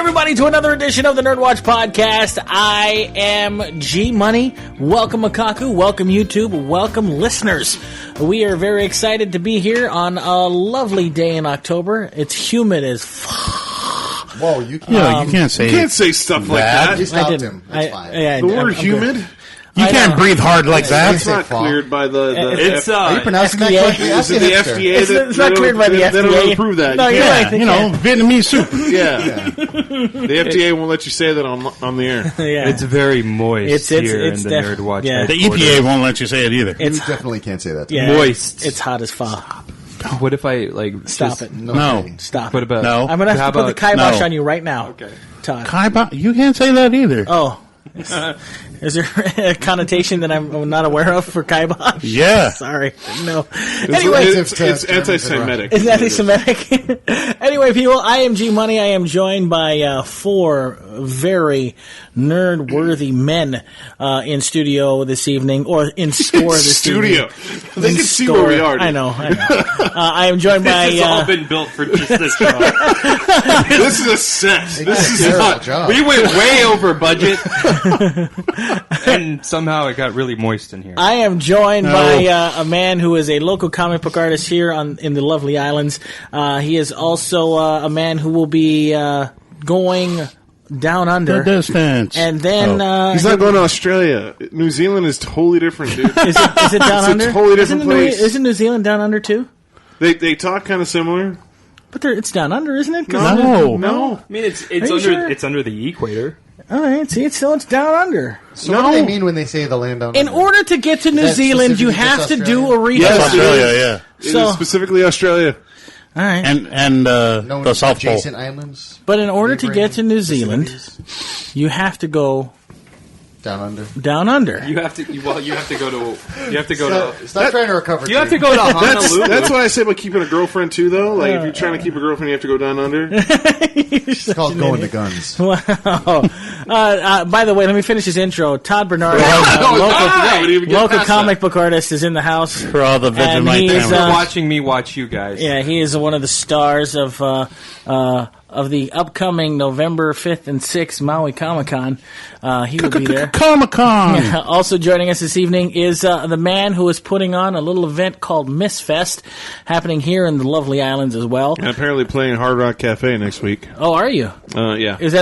everybody, to another edition of the NERDWatch podcast. I am G Money. Welcome, Makaku. Welcome, YouTube. Welcome, listeners. We are very excited to be here on a lovely day in October. It's humid as fuck. Whoa, you can't say stuff like that. You stopped him. That's fine. The word humid? Good. You can't breathe hard like that. It's not cleared by the are you pronouncing FDA? that correctly? Is it the FDA? It's not cleared by the FDA. They don't approve that. No, you're right. Vietnamese soup. Yeah. The FDA won't let you say that on the air. Yeah. It's very moist here in the NERDWatch. Yeah. The EPA won't let you say it either. You definitely can't say that. Yeah, moist. It's hot as fuck. What if I Stop it? No. Stop What it. about No. I'm gonna have to put the kibosh No. on you right now. Okay. Todd. You can't say that either. Oh. Is there a connotation that I'm not aware of for kibosh? Yeah. Sorry. No. Anyway, it's anti-Semitic. It's anti-Semitic. Anyway, people, I am G Money. I am joined by four very nerd-worthy men in studio this evening, or in store this evening. They can see where we are. I know. I am joined by... This has all been built for just this job. This is a set. This is not... job. We went way over budget. And somehow it got really moist in here. I am joined by a man who is a local comic book artist here in the lovely islands. He is also a man who will be going down under. The distance. And then... He's not going to Australia. New Zealand is totally different, dude. Is it down under? It's a totally different place. Isn't New Zealand down under too? They talk kind of similar. But it's down under, isn't it? No. I mean, it's under the equator. All right, see, it's down under. So what do they mean when they say the land down In under? order to get to New that Zealand, you specifically have just to do Australia? a research. Yes, Australia, yeah. It So- is specifically Australia. All right. And No the South Pole. adjacent islands? But in order to Neighboring get to New Zealand, facilities? you have to go Down under. down under. You have to go to. Stop trying to recover. You have to go to Honolulu. That's why I say about keeping a girlfriend, too, though. Like, if you're trying to keep a girlfriend, you have to go down under. It's called going to guns. Wow. By the way, let me finish his intro. Todd Bernard, local comic book artist, is in the house. For all the And Vegemite he is, families. Watching me watch you guys. Yeah, he is one of the stars of the upcoming November 5th and 6th Maui Comic-Con. He will be there. Comic-Con. Also joining us this evening is the man who is putting on a little event called Miss Fest, happening here in the lovely islands as well. And apparently playing Hard Rock Cafe next week. Oh, are you? Yeah. Is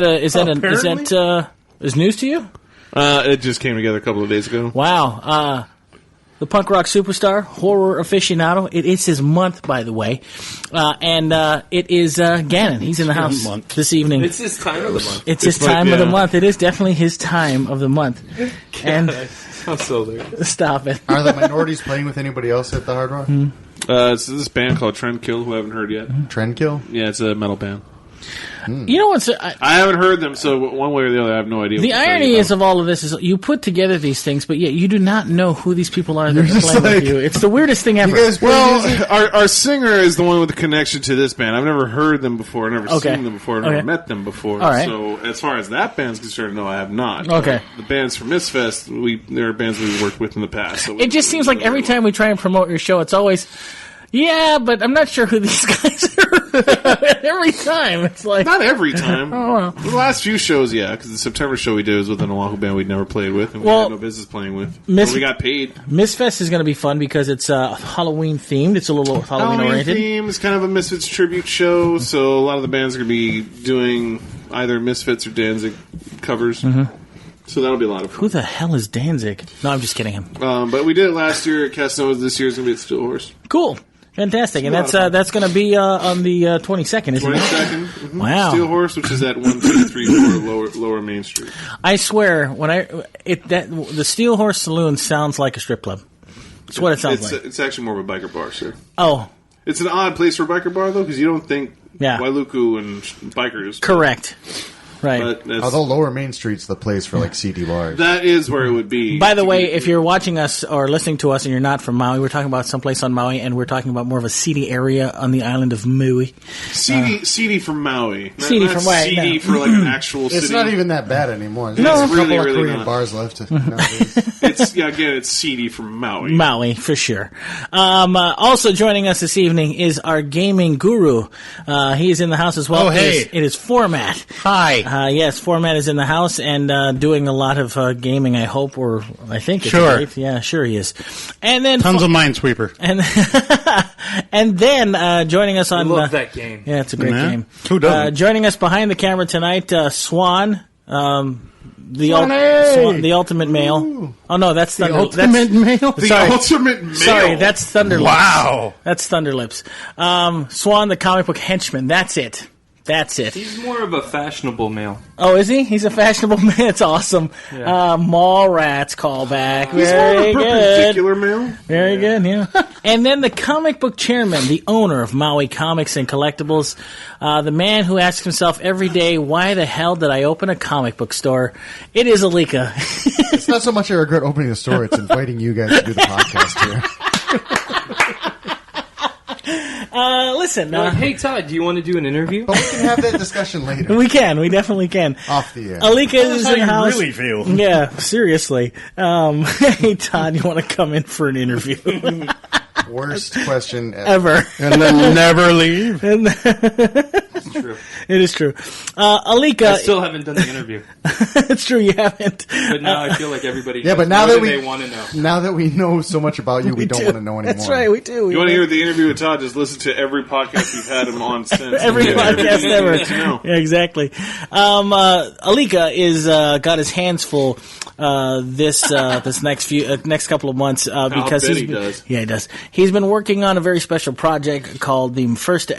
news to you? It just came together a couple of days ago. Wow. The punk rock superstar, horror aficionado. It is his month, by the way. And it is Gannon. He's in the house this evening. It's his time of the month. It's his time of the month. It is definitely his time of the month. And I'm so there. stop it. Are the minorities playing with anybody else at the Hard Rock? It's this band called Trendkill, who I haven't heard yet. Trendkill? Yeah, it's a metal band. You know what's... I haven't heard them, so one way or the other, I have no idea. The irony is of all of this is you put together these things, but yet you do not know who these people are that are playing with you. It's the weirdest thing ever. Our singer is the one with the connection to this band. I've never heard them before, never seen them before, never met them before. All right. So as far as that band's concerned, no, I have not. Okay. The bands from Misfest, there are bands we've worked with in the past. So It just seems like every time we try and promote your show, it's always... Yeah, but I'm not sure who these guys are. Every time. It's like... Not every time. Oh, well. The last few shows, yeah, because the September show we did was with an Oahu band we'd never played with, and we had no business playing with. But we got paid. Misfest is going to be fun because it's Halloween themed. It's a little Halloween oriented. Theme is kind of a Misfits tribute show, so a lot of the bands are going to be doing either Misfits or Danzig covers. Mm-hmm. So that'll be a lot of fun. Who the hell is Danzig? No, I'm just kidding him. But we did it last year at Casanova. This year's going to be at Steel Horse. Cool. Fantastic. And that's going to be on the 22nd, isn't it? 22nd. Mm-hmm. Wow. Steel Horse, which is at 1234 Lower Main Street. I swear, the Steel Horse Saloon sounds like a strip club. That's what it sounds like. It's actually more of a biker bar, sir. Oh. It's an odd place for a biker bar, though, because you don't think Yeah. Wailuku and bikers. Correct. Right. But that's, Although Lower Main Street's the place for like CD bars. that is where it would be. By the way, if you're watching us or listening to us and you're not from Maui, we're talking about someplace on Maui, and we're talking about more of a seedy area on the island of Maui. CD from Maui. CD Not from Maui, CD no. for like an actual city. It's not even that bad anymore. There's No. a couple Really, of really Korean not. bars left nowadays. It's CD from Maui. Maui, for sure. Also joining us this evening is our gaming guru. He is in the house as well. Oh, hey. It is Phormat. Hi. Yes, Phormat is in the house and doing a lot of gaming, I hope, or I think. Sure. Right? Yeah, sure he is. And then Tons of Minesweeper. and then joining us on love that game. Yeah, it's a great Yeah. game. Who doesn't? Joining us behind the camera tonight, Swan. Swanee! Swan, the ultimate male. Oh no, that's Thunder. Ultimate male? The Sorry. ultimate male. Sorry, that's Thunderlips. Wow. That's Thunderlips. Swan, the comic book henchman. That's it. That's it. He's more of a fashionable male. Oh, is he? He's a fashionable man. It's awesome. Yeah. Mallrats callback. He's Very more of a good. perpendicular male. Very good, yeah. And then the comic book chairman, the owner of Maui Comics and Collectibles, the man who asks himself every day, why the hell did I open a comic book store? It is Alika. It's not so much I regret opening the store, it's inviting you guys to do the podcast here. Listen, Hey, Todd, do you want to do an interview? But we can have that discussion later. we definitely can. Off the air. Alika is That's in how the you house. really feel. Yeah, seriously. Hey, Todd, you want to come in for an interview? Worst question ever. Ever. And then never leave. It's true. It is true. Alika, I still haven't done the interview, it's true, you haven't. but now I feel like everybody. Yeah, knows but now more that than we they want to know. now that we know so much about you, we don't do. want to know anymore. That's right, we do. You want to hear the interview with Todd? Just listen to every podcast we've had him on since. Every Yeah, podcast everything you ever. need to know. Yeah, exactly. Alika is got his hands full this next couple of months because bet he's he been, does. yeah, he does. He's been working on a very special project called the first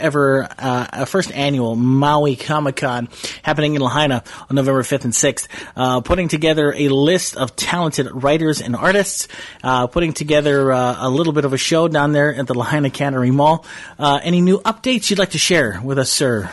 annual Maui Comic-Con happening in Lahaina on November 5th and 6th, putting together a list of talented writers and artists, putting together a little bit of a show down there at the Lahaina Cannery Mall. Any new updates you'd like to share with us, sir?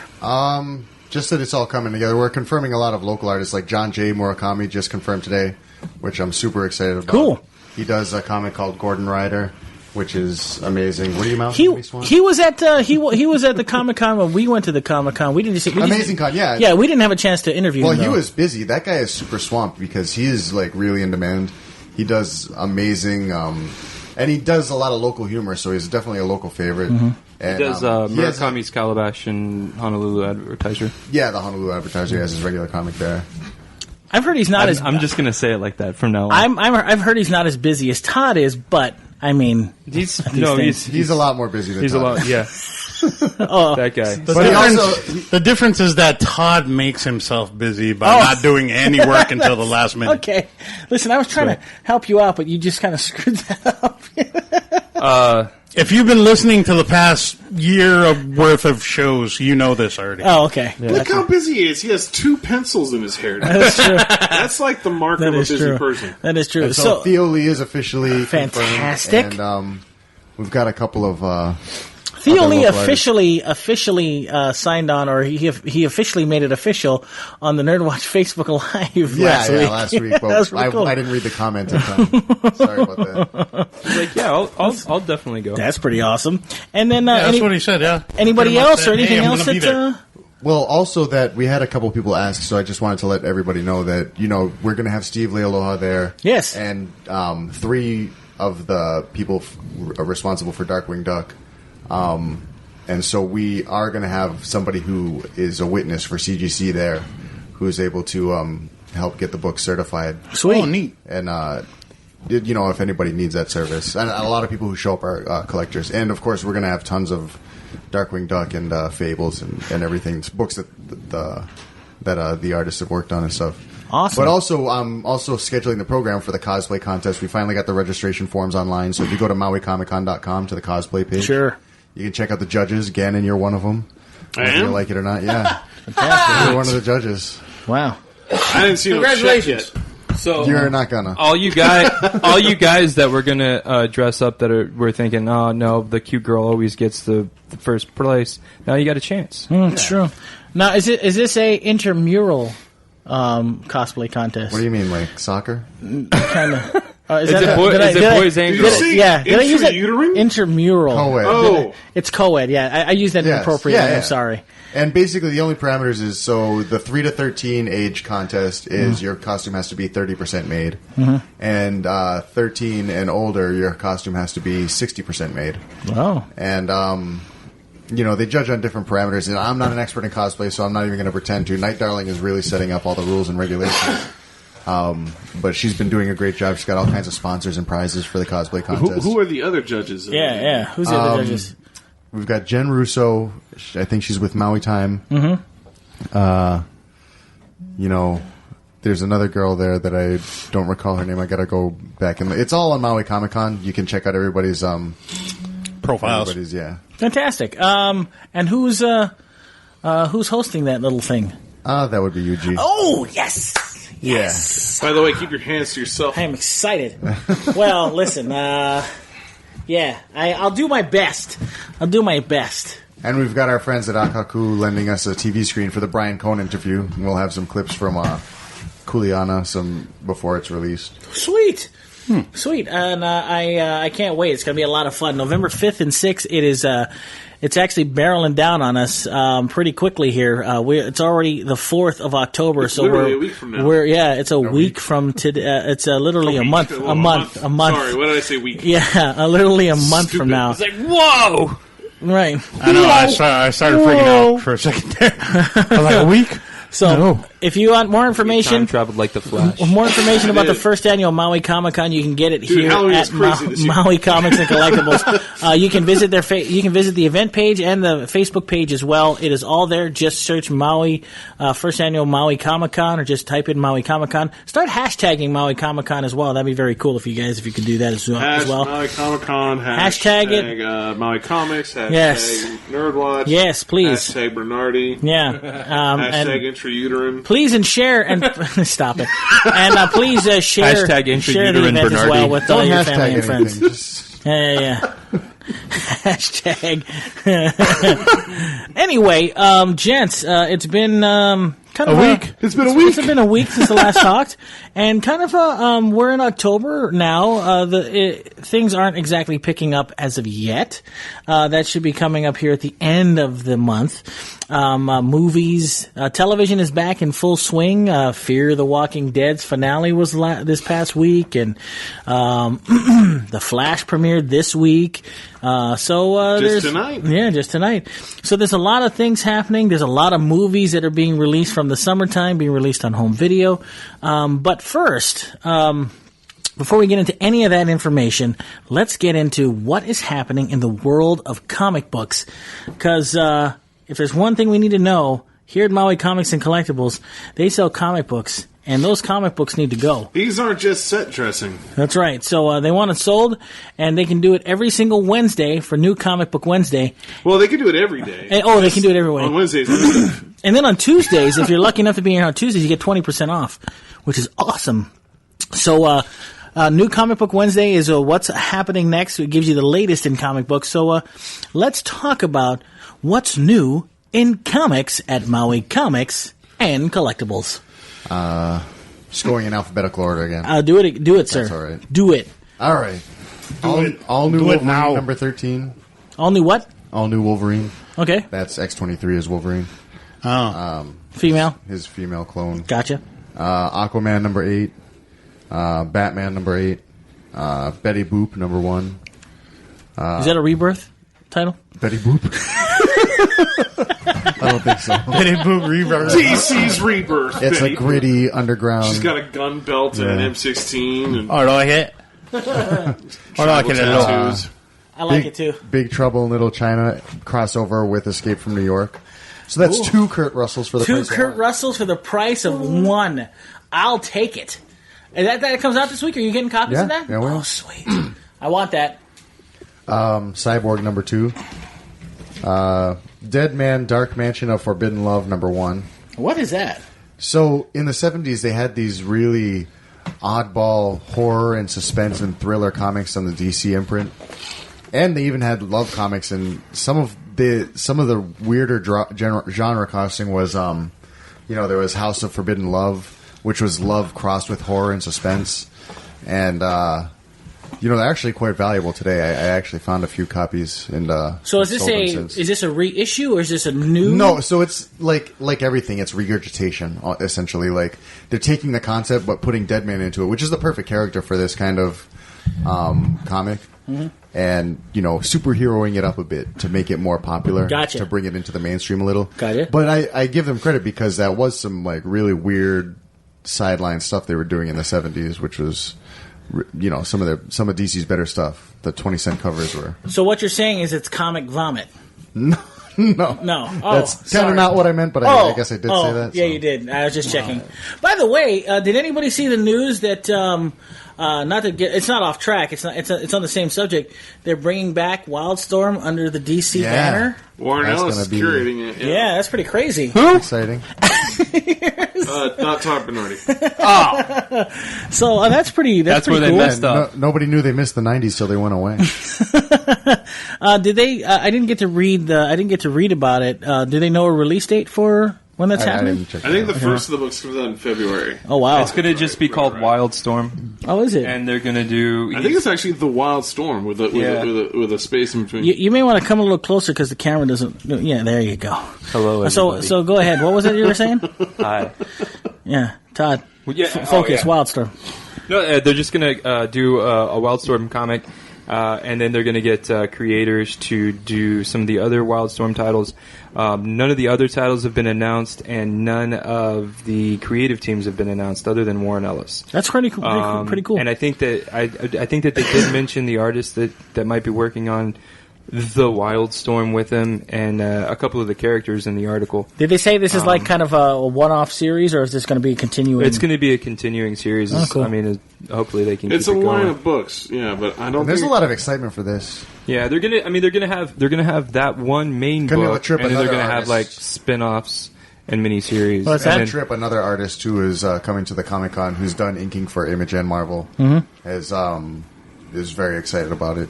Just that it's all coming together. We're confirming a lot of local artists, like John J. Murakami just confirmed today, which I'm super excited about. Cool. He does a comic called Gordon Rider, which is amazing. What are you mouthing He at me, Swan? was at he was at the Comic-Con when we went to the Comic-Con. We didn't Amazing Con, yeah. Yeah, we didn't have a chance to interview Well, him. he though. was busy. That guy is super swamped because he is like really in demand. He does amazing, and he does a lot of local humor, so he's definitely a local favorite. Mm-hmm. And, He does he has- Murakami's Calabash and Honolulu Advertiser. yeah, the Honolulu Advertiser has his regular comic there. I've heard he's not as I'm just gonna say it like that from now on. I've heard he's not as busy as Todd is, but I mean, He's things. He's a lot more busy than he's a Todd. lot. Yeah, oh, that guy. But he also The difference is that Todd makes himself busy by not doing any work until the last minute. okay. Listen, I was trying to help you out, but you just kind of screwed that up. If you've been listening to the past year worth of shows, you know this already. Oh, okay. Look how busy he is. He has 2 pencils in his hair now. That's true. That's like the mark That of a is busy true. person. That is true. So Theo Lee is officially Fantastic. confirmed, and we've got a couple of Theo other Lee local officially signed on, or he officially made it official on the NERDWatch Facebook Live last week. last week. That was But pretty cool. I didn't read the comment in time. Sorry about that. He's like, yeah, I'll definitely go. That's pretty awesome. And then Yeah, that's what he said, yeah. anybody Pretty much else or said, anything "Hey, I'm else gonna be that? there." Well, also that we had a couple people ask, so I just wanted to let everybody know that, we're going to have Steve Lealoha there. Yes. And 3 of the people are responsible for Darkwing Duck. And so we are going to have somebody who is a witness for CGC there, who is able to help get the book certified. Sweet. Oh, neat. And, if anybody needs that service. And a lot of people who show up are collectors. And, of course, we're going to have tons of Darkwing Duck and Fables and everything. It's books that the artists have worked on and stuff. Awesome. But also, I'm also scheduling the program for the cosplay contest. We finally got the registration forms online. So if you go to MauiComicCon.com to the cosplay page, Sure. you can check out the judges. Gannon, you're one of them. I Whether you am? like it or not, yeah. You're one of the judges. Wow. I didn't see no check yet. So You're not gonna. all you guys that were gonna dress up were thinking, oh no, the cute girl always gets the first place. Now you got a chance. It's true. Now, is this a intramural cosplay contest? What do you mean, like soccer? Kind of. Is it boys and Did you girls? see Yeah, did I use it? intrauterine? Intramural. Co-ed. Oh, It's co-ed, yeah. I used that Yes. inappropriately. Yeah. I'm sorry. And basically, the only parameters is so the 3 to 13 age contest is your costume has to be 30% made, and 13 and older, your costume has to be 60% made. Oh. And they judge on different parameters. And I'm not an expert in cosplay, so I'm not even going to pretend to. Night Darling is really setting up all the rules and regulations. But she's been doing a great job. She's got all kinds of sponsors and prizes for the cosplay contest. who are the other judges? Yeah. Who's the other judges? We've got Jen Russo. I think she's with Maui Time. There's another girl there that I don't recall her name. I got to go back and it's all on Maui Comic Con. You can check out everybody's Profiles. everybody's, yeah. Fantastic. And who's hosting that little thing? That would be Yuji. Oh, yes. Yes. By the way, keep your hands to yourself. I am excited. Well, listen, I'll do my best. And we've got our friends at Akaku lending us a TV screen for the Brian Cohn interview. And we'll have some clips from Kuleana before it's released. Sweet. Sweet. And I can't wait. It's going to be a lot of fun. November 5th and 6th, it's actually barreling down on us pretty quickly here. It's already the 4th of October, It's so literally a week from now. It's a week from today. It's literally a month. Well, A month. Sorry, what did I say? Week. Yeah, literally a month from Stupid. now. It's like, whoa! Right. I know. I started freaking out for a second there. I was like, a week? So, No. if you want more Time information, traveled like the Flash. more information about the did. first annual Maui Comic Con, you can get it here Halloween at is crazy this year. Maui Comics and Collectibles. You can visit you can visit the event page and the Facebook page as well. It is all there. Just search Maui first annual Maui Comic Con, or just type in Maui Comic Con. Start hashtagging Maui Comic Con as well. That'd be very cool if you could do that as well. Maui Comic Con. Hashtag it. Maui Comics. Hashtag Yes. NERDWatch. Yes, please. Hashtag Bernardi. Yeah. Hashtag intrauterine. Please and share and stop it. And please share Hashtag share the intrauterine event as Bernardi. well with all Don't your hashtag family and anything. friends. Just Yeah. Hashtag. Anyway, gents, it's been kind of a week. It's been a week. It's been a week since the last talked, and kind of we're in October now. Things aren't exactly picking up as of yet. That should be coming up here at the end of the month. Movies, television is back in full swing. Fear the Walking Dead's finale was this past week, and The Flash premiered this week. Just tonight. Yeah, just tonight. So there's a lot of things happening. There's a lot of movies that are being released from the summertime, being released on home video. But first, before we get into any of that information, let's get into what is happening in the world of comic books. Because if there's one thing we need to know, here at Maui Comics and Collectibles, they sell comic books, and those comic books need to go. These aren't just set dressing. That's right. So they want it sold, and they can do it every single Wednesday for New Comic Book Wednesday. Well, they can do it every day. They can do it every way. On Wednesdays. And then on Tuesdays, if you're lucky enough to be here on Tuesdays, you get 20% off, which is awesome. So New Comic Book Wednesday is what's happening next. It gives you the latest in comic books. So let's talk about what's new in comics at Maui Comics and Collectibles. just going in alphabetical order again. Do it, sir. That's all right. Do it. All right. All new Do it Wolverine now. number 13. All new what? All new Wolverine. Okay. That's X-23 as Wolverine. Female. His female clone. Gotcha. Aquaman number 8. Batman number 8. Betty Boop number 1. Is that a rebirth title? Betty Boop? I don't think so. Betty Boop Rebirth. DC's Rebirth. It's Betty a gritty underground. She's got a gun belt and an Yeah. M16 and I like it. I like it a lot. tattoos. I like it too. Big Trouble in Little China crossover with Escape from New York. So that's two Kurt Russells for the Two price of Kurt one. Russells for the price of one. I'll take it. And that comes out this week. Are you getting copies Yeah, of that? yeah, we Oh, will. sweet. I want that. Cyborg number 2. Dead Man Dark Mansion of Forbidden Love number 1. What is that? So in the 70s, they had these really oddball horror and suspense and thriller comics on the DC imprint, and they even had love comics. And some of the weirder genre casting was, there was House of Forbidden Love, which was love crossed with horror and suspense, and they're actually quite valuable today. I actually found a few copies and so is this a reissue or is this a new? No, so it's like everything. It's regurgitation essentially. Like they're taking the concept but putting Deadman into it, which is the perfect character for this kind of comic. Mm-hmm. And superheroing it up a bit to make it more popular. Gotcha. To bring it into the mainstream a little. Gotcha. But I give them credit because that was some like really weird sideline stuff they were doing in the 70s, which was. Some of DC's better stuff. The 20-cent covers were. So what you're saying is it's comic vomit? No. Oh, that's kind of not what I meant, but I guess I did say that. Yeah, you did. I was just checking. By the way, did anybody see the news that? It's not off track. It's on the same subject. They're bringing back Wildstorm under the DC banner. Warren Ellis is curating it. Yeah, that's pretty crazy. Exciting. Not Todd Bernardi. So that's pretty. That's where pretty they cool. messed up. Nobody knew they missed the 90s, so they went away. Did they? I didn't get to read about it. Do they know a release date for when that's happening? I think the first of the books comes out in February. Oh wow! It's going to just be called Wildstorm. Oh, is it? And they're going to do. I think it's actually the Wild Storm with a space in between. You may want to come a little closer because the camera doesn't. Yeah, there you go. Hello, everybody. So go ahead. What was it you were saying? Hi. Yeah, Todd. Well, yeah, focus. Wildstorm. No, they're just going to do a Wildstorm comic, and then they're going to get creators to do some of the other Wildstorm titles. None of the other titles have been announced, and none of the creative teams have been announced, other than Warren Ellis. That's pretty cool. Pretty cool. And I think that I think that they did mention the artists that might be working on the Wildstorm with him, and a couple of the characters in the article. Did they say this is like kind of a one-off series, or is this going to be continuing? It's going to be a continuing series. Oh, cool. I mean, hopefully they can. It's keep a it line going. of books, yeah, but I don't. There's a lot of excitement for this. Yeah, they're gonna have that one main book, and then they're gonna have like spin-offs and miniseries. What's that? Trip, another artist who is coming to the Comic-Con, who's done inking for Image and Marvel, is very excied about it.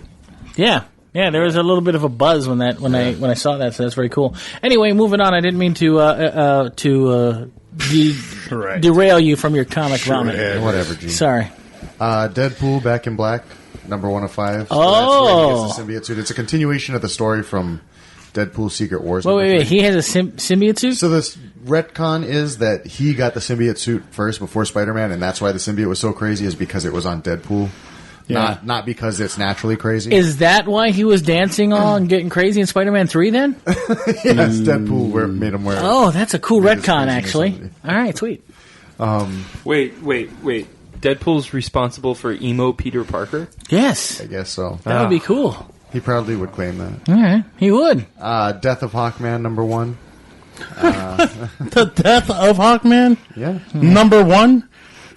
Yeah. Yeah, there was a little bit of a buzz when I saw that, so that's very cool. Anyway, moving on. I didn't mean to derail you from your comic vomit. Whatever, Gene. Sorry. Deadpool Back in Black, number 1 of 5. So Oh, that's where he gets the symbiote suit. It's a continuation of the story from Deadpool Secret Wars. Wait. He has a symbiote suit? So this retcon is that he got the symbiote suit first before Spider-Man, and that's why the symbiote was so crazy, is because it was on Deadpool. Yeah. Not because it's naturally crazy. Is that why he was dancing all and getting crazy in Spider-Man 3 then? Yes, Deadpool made him wear it. Oh, that's a cool retcon, actually. All right, sweet. Wait. Deadpool's responsible for emo Peter Parker? Yes. I guess so. That would be cool. He proudly would claim that. All right, he would. Death of Hawkman, number 1. The Death of Hawkman? Yeah. Number 1?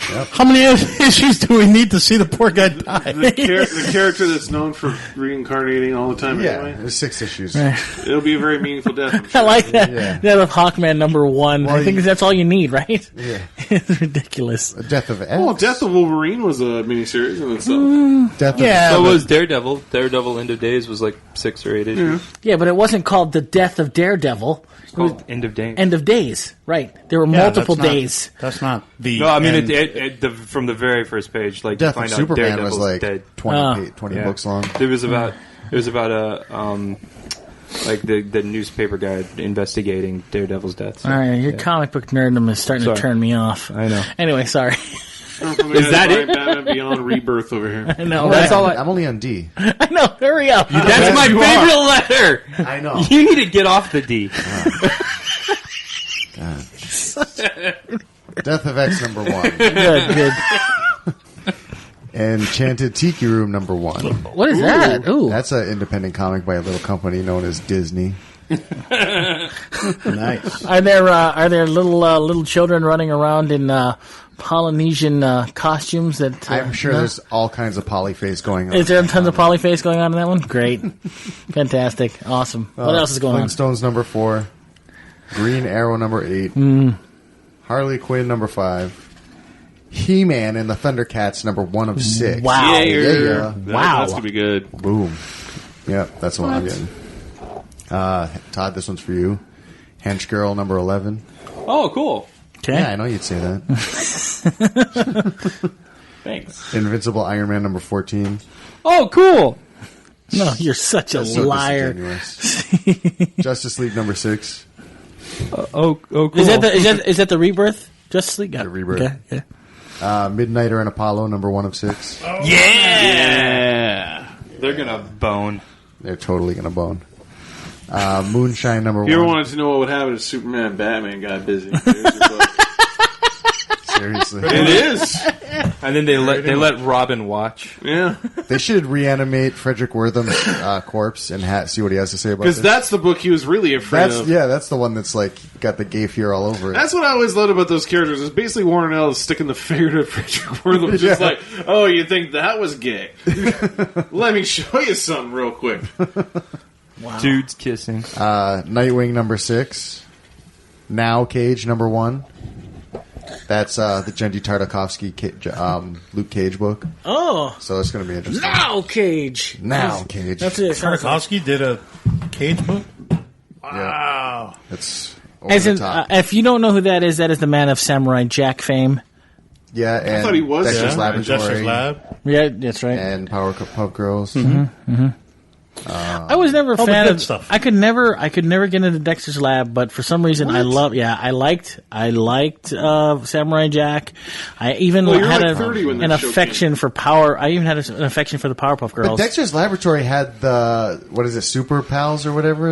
Yep. How many issues do we need to see the poor guy die? The character that's known for reincarnating all the time. Yeah, Anyway, there's 6 issues. it'll be a very meaningful death. I'm I sure. like that. Yeah. Death of Hawkman number 1. Well, I think that's all you need, right? Yeah. It's ridiculous. Death of X. Well, Death of Wolverine was a miniseries in itself. Death Yeah. So of was Daredevil. Daredevil End of Days was like 6 or 8 issues. Yeah, but it wasn't called The Death of Daredevil. It was Called End of Days. End of Days. Right. There were Yeah, multiple that's not- days. That's not the. No, I mean end. from the very first page, like Death you of find out Superman Daredevil's was like dead. 20 Yeah. books long. It was about like the newspaper guy investigating Daredevil's death. All right, your comic book nerddom is starting to Sorry. turn me off. I know. Anyway, sorry. Is that it? Batman Beyond Rebirth over here. I know. That's all I'm only on D. I know. Hurry up. That's my favorite letter. I know. You need to get off the D. Death of X, number 1. Good. Enchanted Tiki Room, number 1. What is that? Ooh. That's an independent comic by a little company known as Disney. Nice. Are there little children running around in Polynesian costumes? That I'm sure there's all kinds of polyface going on. Is there tons of polyface going on in that one? Great, fantastic, awesome. What else is going on? Flintstones, number 4. Green Arrow, number 8. Harley Quinn, number 5. He-Man and the Thundercats, number 1 of 6. Wow. Yeah. Wow. That's going to be good. Boom. Yeah, that's the one I'm getting. Todd, this one's for you. Hench Girl, number 11. Oh, cool. Okay. Yeah, I know you'd say that. Thanks. Invincible Iron Man, number 14. Oh, cool. No, you're such a That's so liar. disingenuous. Justice League, number 6. Oh, cool. Is that the Rebirth? Justice League? The Rebirth. Okay. Yeah. Midnighter and Apollo, number 1 of 6. Yeah. They're going to bone. They're totally going to bone. Moonshine, number 1. If you ever wanted to know what would happen if Superman and Batman got busy, there's your book. Seriously. It is. And then they let Robin watch. Yeah. They should reanimate Frederick Wortham's corpse and see what he has to say about Because this. that's the book he was really afraid of. Yeah, that's the one that's like got the gay fear all over it. That's what I always loved about those characters. Is basically Warren Ellis sticking the finger to Frederick Wortham, just Yeah. like, oh, you think that was gay? Let me show you something real quick. Wow. Dudes kissing. Nightwing, number 6. Now Cage, number 1. That's the Gendy Tartakovsky Luke Cage book. Oh. So it's going to be interesting. Now Cage. Now Cage. That's it. Tartakovsky did a Cage book? Wow. It's over As the in, top. if you don't know who that is man of Samurai Jack fame. Yeah, and thought he was. Dexter's Yeah, Laboratory Justice Lab. Yeah, that's right. and Powerpuff Girls. I was never a all the fan good of stuff. I could never get into Dexter's Lab, but for some reason I liked Samurai Jack. I even Well, you were had like 30 when an that show affection for Power. I even had an affection for the Powerpuff But Girls. Dexter's Laboratory had the Super Pals or whatever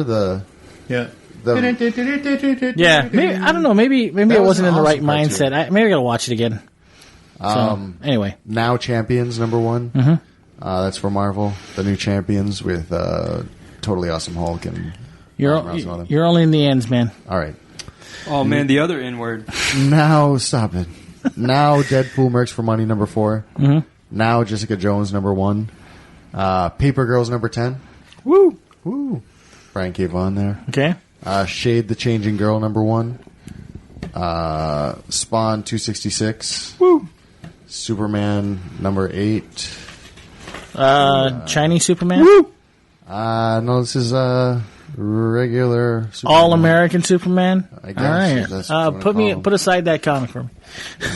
Yeah. yeah, maybe I don't know. Maybe I was wasn't in an the right awesome cartoon. mindset. Maybe I gotta watch it again. So anyway, Now Champions, number 1. That's for Marvel. The new Champions with Totally Awesome Hulk and you're Miles Morales. you're only in the ends, man. All right. Oh, man, the other N-word. Now, stop it. Now Deadpool Mercs for Money, number 4. Now Jessica Jones, number 1. Paper Girls, number 10. Woo. Woo. Brian K. Vaughan there. Okay. Shade the Changing Girl, number 1. Spawn 266. Woo. Superman, number 8. Chinese Superman. No, this is regular Superman. All American Superman. I guess, All if that's what you right. wanna call him. Put aside that comic for me.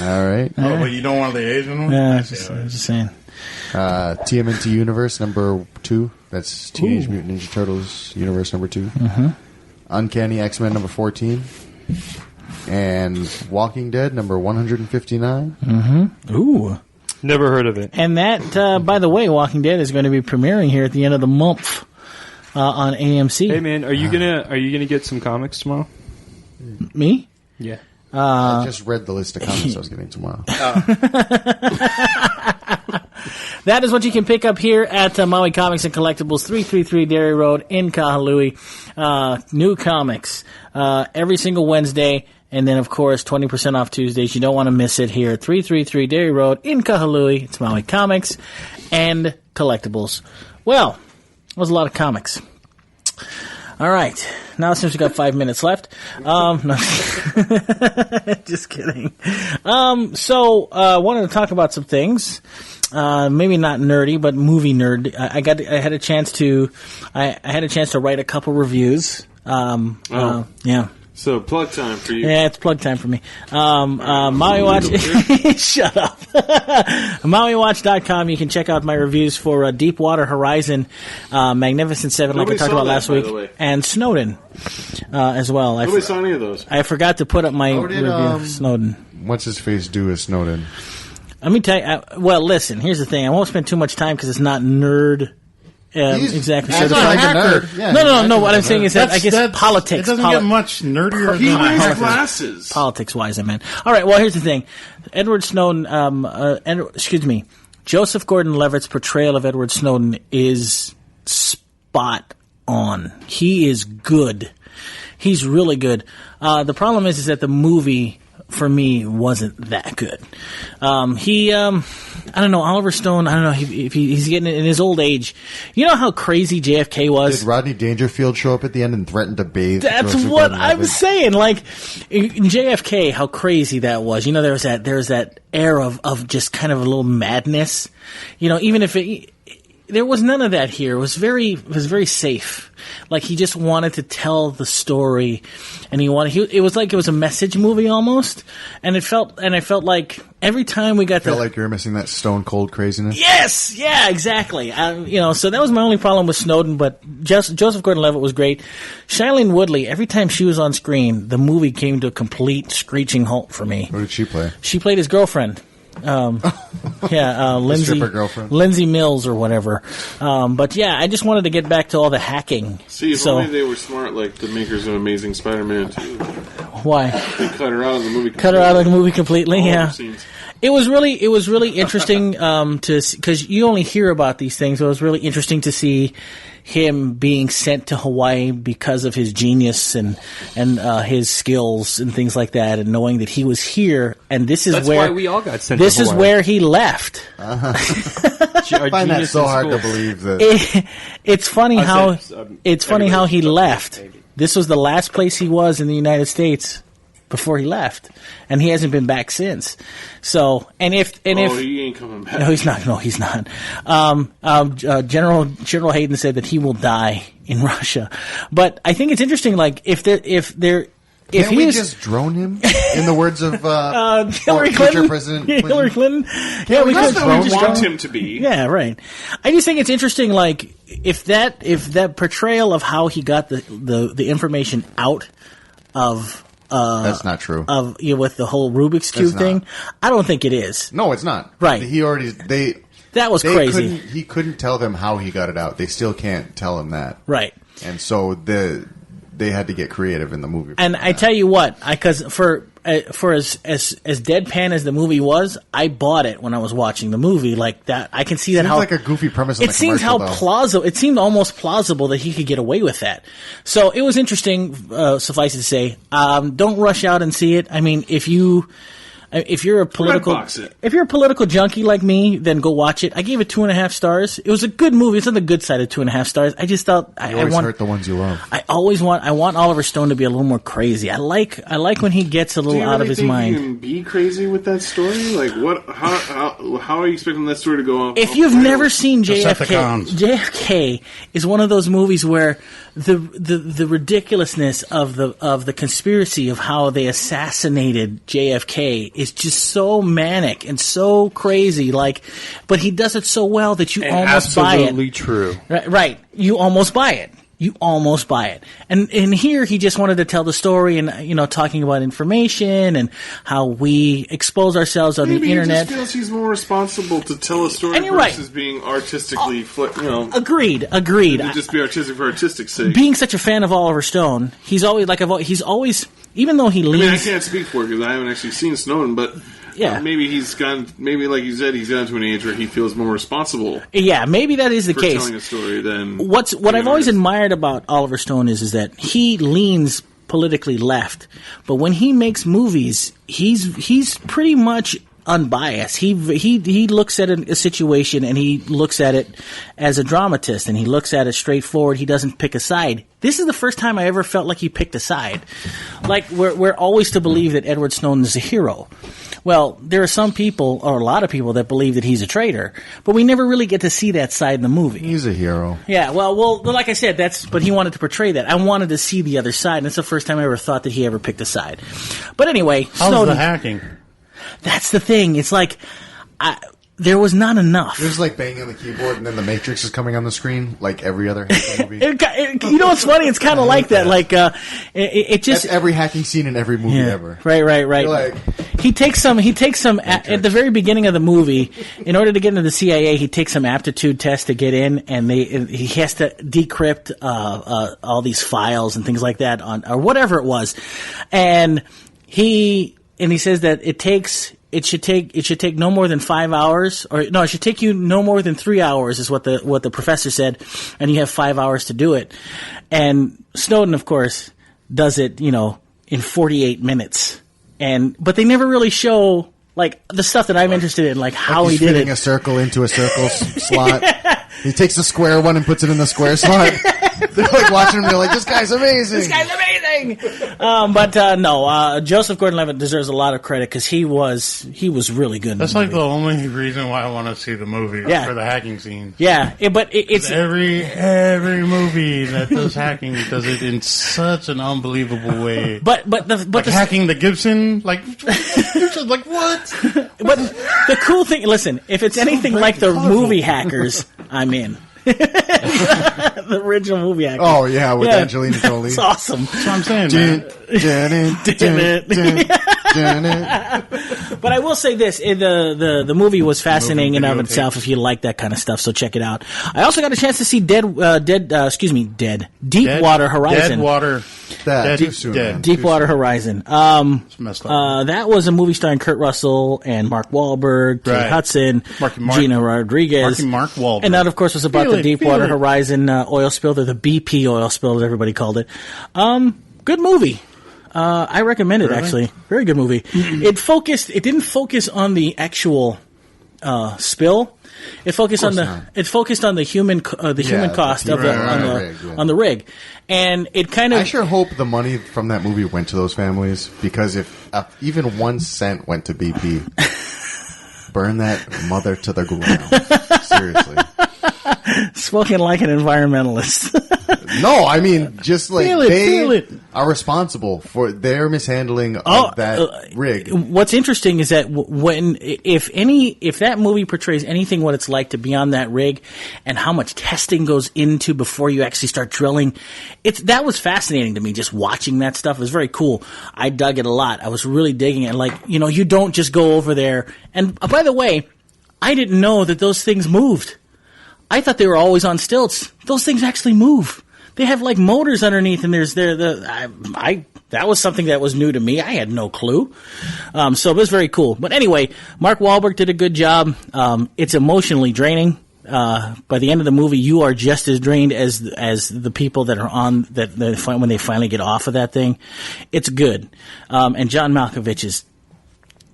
All right. Oh, but you don't want the Asian one? Yeah, I just saying. TMNT Universe, number 2. That's Teenage Mutant Ninja Turtles Universe, number 2. Uncanny X-Men, number 14. And Walking Dead, number 159. Ooh. Never heard of it. And that, by the way, Walking Dead is going to be premiering here at the end of the month on AMC. Hey, man, are you gonna get some comics tomorrow? Me? Yeah. I just read the list of comics I was getting tomorrow. That is what you can pick up here at Maui Comics and Collectibles, 333 Dairy Road in Kahului. New comics every single Wednesday. And then, of course, 20% off Tuesdays. You don't want to miss it here. 333 Dairy Road in Kahului. It's Maui Comics and Collectibles. Well, that was a lot of comics. All right. Now, since we got 5 minutes left. No. Just kidding. So, wanted to talk about some things. Maybe not nerdy, but movie nerd. I had a chance to write a couple reviews. Yeah. So, plug time for you. Yeah, it's plug time for me. Maui Watch. Shut up. MauiWatch.com. You can check out my reviews for Deepwater Horizon, Magnificent Seven, like I Nobody talked saw about that, last by week, the way. and Snowden as well. Nobody saw any of those. I forgot to put up my How did, review of Snowden. What's his face do as Snowden? Let me tell you. Well, listen. Here's the thing. I won't spend too much time because it's not nerd. Exactly. He's certified. like a nerd. Yeah, No. What I'm saying is that I guess politics. It doesn't get much nerdier He than wears politics. glasses. Politics-wise, I meant. All right, well, here's the thing. Edward Snowden, Joseph Gordon-Levitt's portrayal of Edward Snowden is spot on. He is good. He's really good. The problem is that the movie for me, wasn't that good. I don't know, Oliver Stone, I don't know if he's getting in his old age. You know how crazy JFK was? Did Rodney Dangerfield show up at the end and threaten to bathe? That's what I'm saying. Like, in JFK, how crazy that was. You know, there was that air of just kind of a little madness. You know, even if there was none of that here. It was very safe. Like, he just wanted to tell the story, and it was like it was a message movie almost. And I felt like every time we got felt like you were missing that stone cold craziness. Yes, yeah, exactly. So that was my only problem with Snowden. But Joseph Gordon-Levitt was great. Shailene Woodley, every time she was on screen, the movie came to a complete screeching halt for me. Who did she play? She played his girlfriend. Lindsay Mills or whatever. But yeah, I just wanted to get back to all the hacking. See, if only they were smart like the makers of Amazing Spider-Man 2. Why? They cut her out of the movie. Cut her out of the movie completely. Yeah. It was really interesting because you only hear about these things. So it was really interesting to see him being sent to Hawaii because of his genius and his skills and things like that, and knowing that he was here, and that's where why we all got sent. This to Hawaii. Is where he left. I find that so hard to believe that. It's funny how he left. This was the last place he was in the United States before he left, and he hasn't been back since. So, if he ain't coming back. No, he's not. No, he's not. General Hayden said that he will die in Russia, but I think it's interesting. Like, if Can't we just drone him? In the words of Hillary Clinton, President Hillary Clinton. Yeah, we could want him to be. Yeah, right. I just think it's interesting. Like, if that portrayal of how he got the information out of. That's not true. With the whole Rubik's Cube thing, I don't think it is. No, it's not. Right. That was crazy. He couldn't tell them how he got it out. They still can't tell him that. Right. And so they had to get creative in the movie. And I tell you what, because for as deadpan as the movie was, I bought it when I was watching the movie. Like that, I can see that seems like a goofy premise. It seems how plausible. It seemed almost plausible that he could get away with that. So it was interesting. Suffice it to say, don't rush out and see it. I mean, if you're a political junkie like me, then go watch it. I gave it 2.5 stars. It was a good movie. It's on the good side of 2.5 stars. I just thought I always hurt the ones you love. I want Oliver Stone to be a little more crazy. I like when he gets a little out of his mind. Do you really think you can be crazy with that story? Like what? How are you expecting that story to go off? If you've never seen JFK is one of those movies where the ridiculousness of the conspiracy of how they assassinated JFK is just so manic and so crazy, but he does it so well that you almost buy it. Absolutely true. Right. You almost buy it. And here he just wanted to tell the story and, talking about information and how we expose ourselves on the internet. He just feels he's more responsible to tell a story versus being artistically, Agreed. To just be artistic for artistic's sake. Being such a fan of Oliver Stone, he's always even though he leans. I mean, I can't speak for it because I haven't actually seen Snowden, but maybe like you said, he's gotten to an age where he feels more responsible. Yeah, maybe that is the case. Telling a story than what I've always admired about Oliver Stone is that he leans politically left, but when he makes movies, he's pretty much unbiased. He looks at a situation and he looks at it as a dramatist and he looks at it straightforward. He doesn't pick a side. This is the first time I ever felt like he picked a side. Like we're always to believe that Edward Snowden is a hero. Well, there are some people, or a lot of people, that believe that he's a traitor, but we never really get to see that side in the movie. He's a hero. Yeah, well, like I said, but he wanted to portray that. I wanted to see the other side, and it's the first time I ever thought that he ever picked a side. But anyway, how's Snowden, the hacking? That's the thing. It's like there was not enough. There's like banging on the keyboard, and then the Matrix is coming on the screen, like every other hacking movie. You know what's funny? It's kind of like that. Like it just that's every hacking scene in every movie ever. Right. He takes some at the very beginning of the movie. In order to get into the CIA, he takes some aptitude test to get in, and he has to decrypt all these files and things like that or whatever it was, and he says that it should take no more than 5 hours, or no, it should take you no more than 3 hours, is what the professor said, and you have 5 hours to do it. And Snowden, of course, does it, in 48 minutes. but they never really show like the stuff that I'm interested in, like how he did fitting it. a circle into a circle slot. He takes the square one and puts it in the square slot. They're like watching him. They're like, "This guy's amazing. This guy's amazing." No, Joseph Gordon-Levitt deserves a lot of credit because he was really good. That's like the only reason why I want to see the movie for the hacking scene. Yeah, it's every movie that does hacking does it in such an unbelievable way. But the hacking the Gibson, like what? But the cool thing, listen, if it's anything like the movie Hackers, I'm in. The original movie Hackers. Oh yeah, with Angelina Jolie. It's awesome. That's what I'm saying, man. But I will say this: the movie was fascinating in and of itself. If you like that kind of stuff, so check it out. I also got a chance to see Deepwater Horizon. Deepwater Horizon. It's messed up. That was a movie starring Kurt Russell and Mark Wahlberg, Kate Hudson, Gina Rodriguez, Mark Wahlberg, and that, of course, was about the Deepwater Horizon oil spill, or the BP oil spill, as everybody called it. Good movie. I recommend it, actually. Very good movie. It didn't focus on the actual spill. It focused on the human cost of on the rig, and it kind of. I sure hope the money from that movie went to those families, because if even 1 cent went to BP, burn that mother to the ground. Seriously. Spoken like an environmentalist. No, I mean, just like feel they it. are responsible for their mishandling of that rig. What's interesting is that if that movie portrays anything what it's like to be on that rig and how much testing goes into before you actually start drilling, that was fascinating to me. Just watching that stuff, it was very cool. I dug it a lot. I was really digging it. Like, you don't just go over there. And by the way, I didn't know that those things moved. I thought they were always on stilts. Those things actually move. They have like motors underneath, and that was something that was new to me. I had no clue. So it was very cool. But anyway, Mark Wahlberg did a good job. It's emotionally draining. By the end of the movie, you are just as drained as the people that are on when they finally get off of that thing. It's good. And John Malkovich is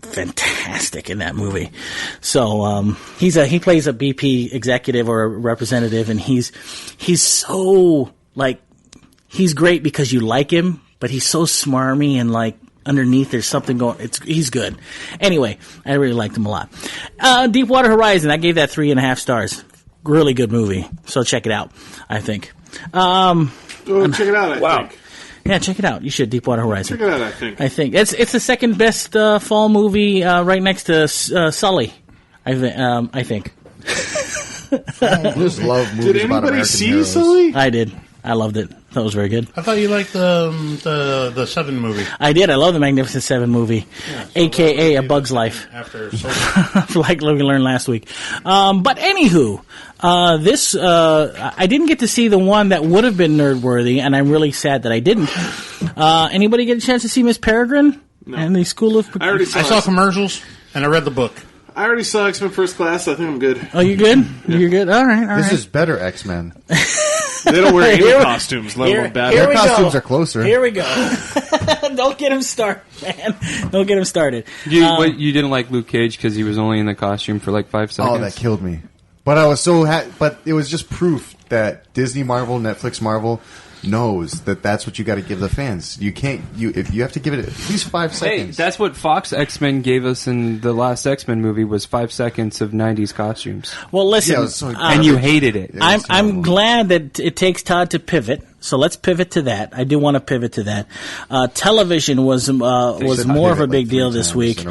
fantastic in that movie. So he plays a BP executive or a representative, and he's so he's great because you like him, but he's so smarmy, and like underneath there's something going. He's good. Anyway, I really liked him a lot. Deepwater Horizon, I gave that 3.5 stars. Really good movie. So check it out, I think. Check it out. I think. Yeah, check it out. You should. Deepwater Horizon. Check it out, I think. It's the second best fall movie, right next to Sully. I think. I just love movies Did about anybody American see heroes. Sully? I did. I loved it. That was very good. I thought you liked the Seven movie. I did. I love the Magnificent Seven movie, a.k.a. A Bug's Life. After like we learned last week. But anywho, this I didn't get to see the one that would have been nerd-worthy, and I'm really sad that I didn't. Anybody get a chance to see Miss Peregrine? No. And the School of... I saw commercials, and I read the book. I already saw X-Men First Class. I think I'm good. Oh, you good? Yeah. You're good? All right. This is better X-Men. They don't wear any costumes, let alone Batman. Their costumes are closer. Here we go. Don't get him started, man. Don't get him started. You didn't like Luke Cage because he was only in the costume for like 5 seconds? Oh, that killed me. But I was so but it was just proof that Disney Marvel, Netflix Marvel knows that that's what you got to give the fans. You can't. If you have to give it at least 5 seconds. Hey, that's what Fox X-Men gave us in the last X-Men movie was 5 seconds of 90s costumes. Well, listen, and you hated it. I'm glad that it takes Todd to pivot. So let's pivot to that. I do want to pivot to that. Television was more of a big deal this week.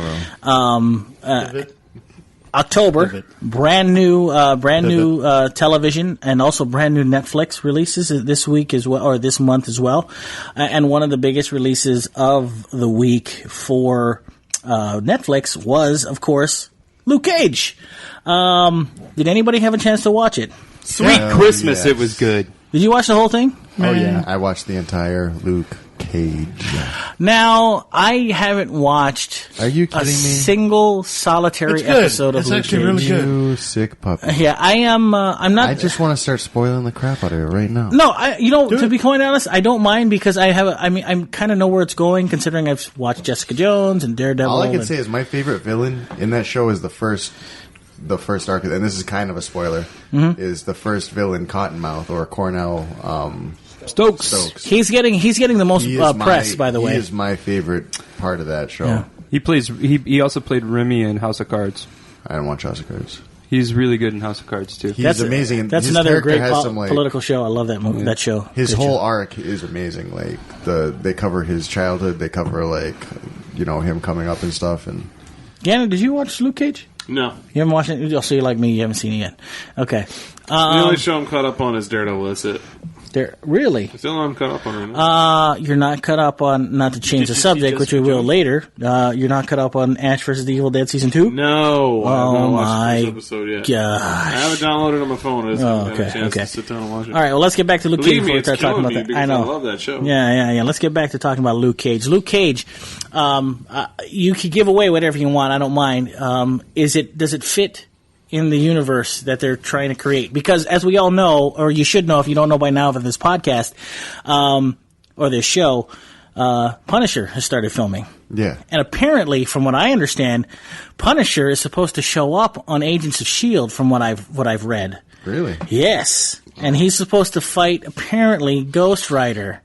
October, brand new television, and also brand new Netflix releases this week as well, or this month as well. And one of the biggest releases of the week for Netflix was, of course, Luke Cage. Did anybody have a chance to watch it? Sweet Christmas, yes. It was good. Did you watch the whole thing? Oh yeah, I watched the entire Luke Cage. Now, I haven't watched Are you a kidding me? single solitary It's good. episode of It's Luke actually Cage. really good. You sick puppy. Yeah, I am. I'm not. I just want to start spoiling the crap out of it right now. No, to be quite honest, I don't mind because I kind of know where it's going considering I've watched Jessica Jones and Daredevil. All I can say is my favorite villain in that show is the first arc, and this is kind of a spoiler, is the first villain, Cottonmouth, or Cornell Stokes. He's getting the most He is press, by the way. He is my favorite part of that show. Yeah. He also played Remy in House of Cards. I don't watch House of Cards. He's really good in House of Cards too. He's amazing. And That's his another character great has some, like, political show. I love that movie, that show. His Good whole show. arc is amazing. Like they cover his childhood. They cover him coming up and stuff. And Gannon, did you watch Luke Cage? No. You haven't watched it? So you're like me, you haven't seen it yet. Okay. The only show I'm caught up on is Daredevil. That's it. Really? That's the only one I'm caught up on right now. You're not caught up on, not to change the Did you see subject, which we Jessica will Jones? later, you're not caught up on Ash vs. the Evil Dead Season 2? No. I have Oh not watched my the first episode yet. gosh. I have it downloaded on my phone. I just haven't had a chance okay. to sit down and watch it. All right, well, let's get back to Luke Cage Believe before me, we it's start talking killing about me that. because I know. I love that show. Yeah. Let's get back to talking about Luke Cage. Luke Cage, you can give away whatever you want. I don't mind. Does it fit in the universe that they're trying to create? Because as we all know, or you should know if you don't know by now for this podcast, or this show, Punisher has started filming. yeah, And apparently, from what I understand, Punisher is supposed to show up on Agents of S.H.I.E.L.D. from what I've read. really. Yes. And he's supposed to fight, apparently, Ghost Rider.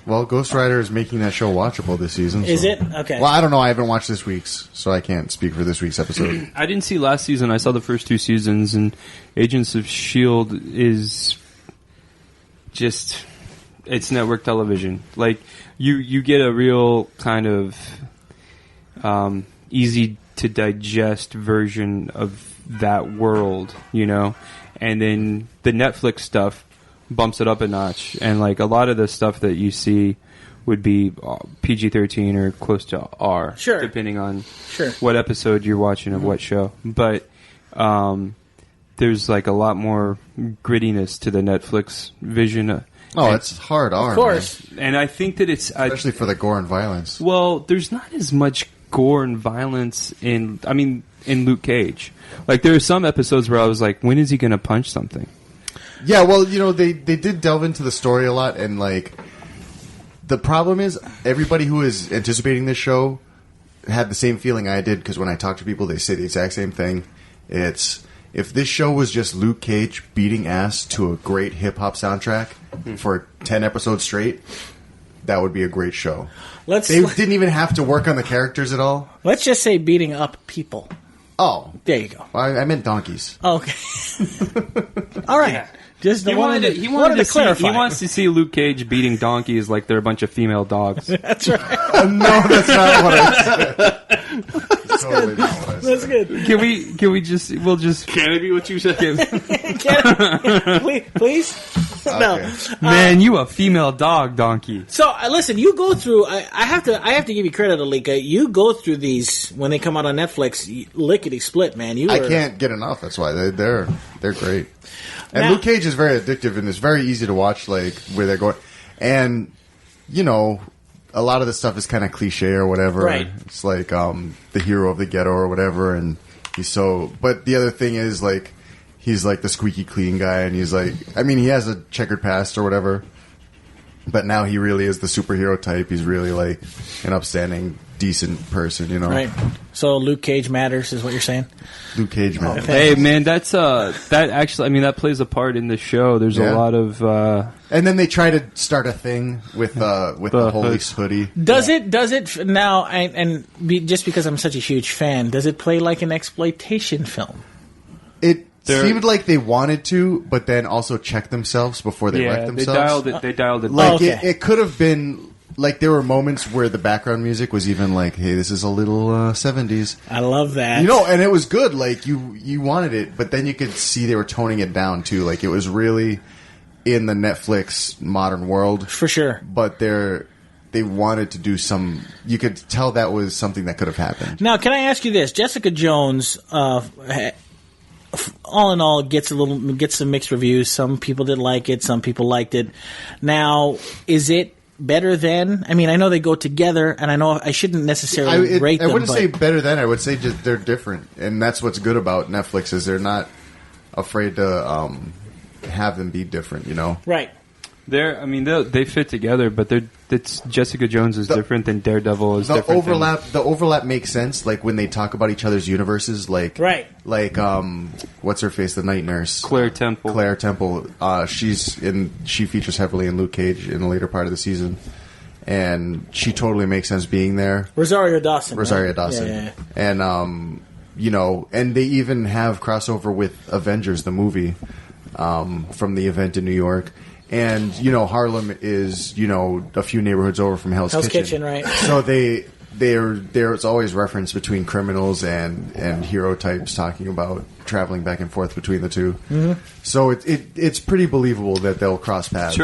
Well, Ghost Rider is making that show watchable this season. Is so- it? Okay. Well, I don't know. I haven't watched this week's, so I can't speak for this week's episode. I didn't see last season. I saw the first 2 seasons, and Agents of S.H.I.E.L.D. is just, it's network television. Like, you get a real kind of easy to digest version of that world, and then the Netflix stuff bumps it up a notch, and like a lot of the stuff that you see would be PG-13 or close to R, Sure. depending on Sure. what episode you're watching of what show. But there's like a lot more grittiness to the Netflix vision. Oh, it's hard R, Of course. And I think that it's especially for the gore and violence. well, there's not as much gore and violence in Luke Cage. Like there are some episodes where I was like, when is he going to punch something? Yeah, well, they did delve into the story a lot, and like the problem is everybody who is anticipating this show had the same feeling I did, because when I talk to people, they say the exact same thing. It's, if this show was just Luke Cage beating ass to a great hip hop soundtrack for 10 episodes straight, that would be a great show. They didn't even have to work on the characters at all. Let's just say beating up people. Oh, There you go. I meant donkeys. Okay. All right. Yeah. Just He wanted wanted to see, clarify. he wants to see Luke Cage beating donkeys like they're a bunch of female dogs. That's right. No, that's not what I said. That's totally not what I said. That's good. We'll just Can it be what you said? Please? No. Okay. man, you a female dog donkey. So listen, you go through. I have to give you credit, Alika. You go through these when they come out on Netflix, lickety split, man. I can't get enough. That's why they're great. And Now- Luke Cage is very addictive, and it's very easy to watch, like where they're going. And a lot of the stuff is kind of cliche or whatever. Right. It's like the hero of the ghetto or whatever, and he's so. But the other thing is like he's like the squeaky clean guy, and he's like, I mean, he has a checkered past or whatever. But now he really is the superhero type. He's really like an upstanding, decent person, Right. So Luke Cage matters, is what you're saying? Luke Cage, man. Hey man, that's that actually. I mean, that plays a part in the show. There's a Yeah. lot of. And then they try to start a thing with the holy hoodie. Does it now? Just because I'm such a huge fan, does it play like an exploitation film? It They're- seemed like they wanted to, but then also check themselves before they wreck they themselves. dialed it. Like okay. it could have been like there were moments where the background music was even like, "Hey, this is a little 70s," I love that. and it was good. Like you wanted it, but then you could see they were toning it down too. Like it was really in the Netflix modern world, for sure. but they wanted to do some. You could tell that was something that could have happened. Now, can I ask you this? Jessica Jones, all in all, gets some mixed reviews. Some people didn't like it. Some people liked it. Now, is it better than? I mean, I know they go together, and I know I shouldn't necessarily rate them. I wouldn't but say better than. I would say just they're different, and that's what's good about Netflix is they're not afraid to have them be different. You know, right. They fit together, but Jessica Jones is different than Daredevil is different. The overlap makes sense. Like when they talk about each other's universes, like what's her face, the night nurse, Claire Temple. She features heavily in Luke Cage in the later part of the season, and she totally makes sense being there. Rosario Dawson, yeah. And and they even have crossover with Avengers, the movie, from the event in New York. And, Harlem is, a few neighborhoods over from Hell's Kitchen. Right. So there's always reference between criminals and hero types talking about traveling back and forth between the two. Mm-hmm. So it's pretty believable that they'll cross paths.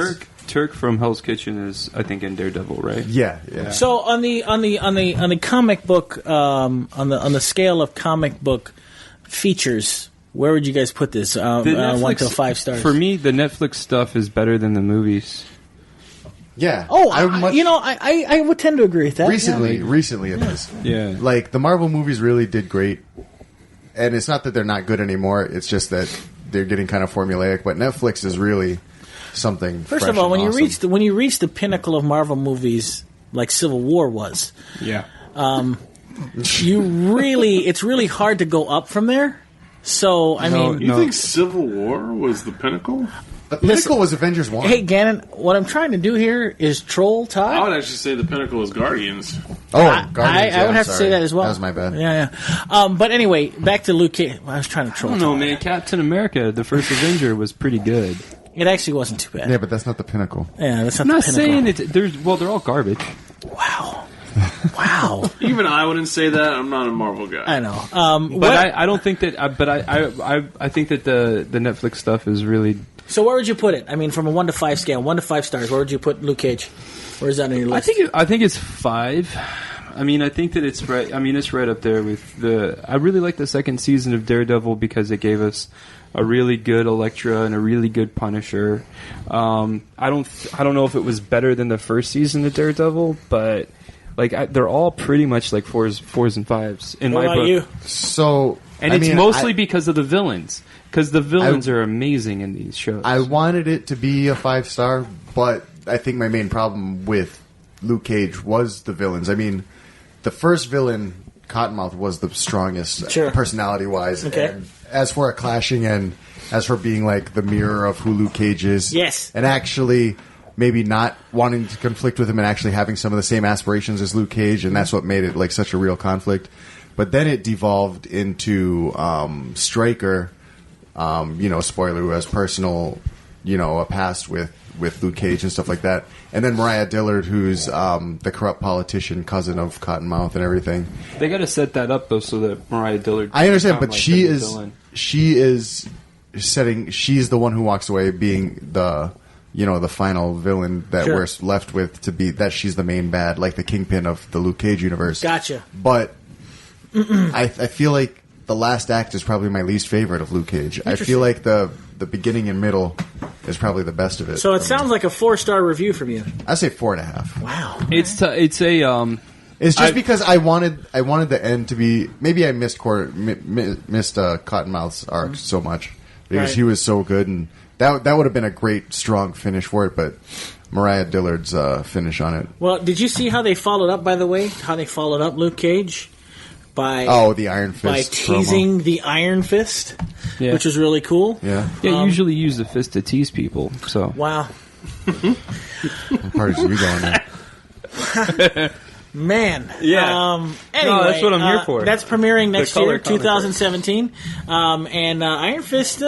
Turk from Hell's Kitchen is, I think, in Daredevil, right? Yeah. So on the comic book, on the scale of comic book features, where would you guys put this? 1 to 5 stars. For me, the Netflix stuff is better than the movies. Yeah. Oh, I would tend to agree with that. Recently it is. Yeah. Like, the Marvel movies really did great. And it's not that they're not good anymore. It's just that they're getting kind of formulaic. But Netflix is really something First fresh of all, and when awesome. you reach the pinnacle of Marvel movies, like Civil War was, it's really hard to go up from there. So, You think Civil War was the pinnacle? The pinnacle was Avengers 1. Hey, Gannon, what I'm trying to do here is troll Todd. I would actually say the pinnacle was Guardians. Guardians. I would have to say that as well. That was my bad. Yeah. But anyway, back to Luke Cage. I was trying to troll I don't know, man. Captain America, the first Avenger, was pretty good. It actually wasn't too bad. Yeah, but that's not the pinnacle. Yeah, that's not I'm the not pinnacle. saying they're all garbage. Wow. Even I wouldn't say that. I'm not a Marvel guy. I know. I don't think that. But I think that the Netflix stuff is really. So where would you put it? I mean, from a 1 to 5 scale, 1 to 5 stars. Where would you put Luke Cage? Where is that on your list? I think it's 5. I mean, I think that it's right. I mean, it's right up there with the. I really like the second season of Daredevil because it gave us a really good Elektra and a really good Punisher. I don't know if it was better than the first season of Daredevil, but. They're all pretty much like 4s and 5s in my book. You? So, it's mostly because of the villains. Because the villains are amazing in these shows. I wanted it to be a 5-star, but I think my main problem with Luke Cage was the villains. I mean, the first villain, Cottonmouth, was the strongest personality-wise. Okay. And as for it clashing and as for being like the mirror of who Luke Cage is. Yes. And actually maybe not wanting to conflict with him and actually having some of the same aspirations as Luke Cage, and that's what made it like such a real conflict. But then it devolved into Stryker, spoiler, who has personal, a past with Luke Cage and stuff like that. And then Mariah Dillard, who's the corrupt politician, cousin of Cottonmouth and everything. They got to set that up though, so that Mariah Dillard. I understand, but she's the one who walks away being the final villain that we're left with to be that she's the main bad, like the kingpin of the Luke Cage universe. Gotcha. But I feel like the last act is probably my least favorite of Luke Cage. I feel like the beginning and middle is probably the best of it. So it sounds like a 4-star review from you. I say 4.5. Wow. It's just because I wanted the end to be. Maybe I missed Cottonmouth's arc so much because he was so good, and that would have been a great strong finish for it. But Mariah Dillard's finish on it. Well, did you see how they followed up? By the way, how they followed up Luke Cage by the Iron Fist by teasing promo. The Iron Fist, which was really cool. Yeah, usually use the fist to tease people. So wow. What part are you going in? Man. Yeah. Anyway, no, that's what I'm here for. That's premiering next year, commentary. 2017. And Iron Fist,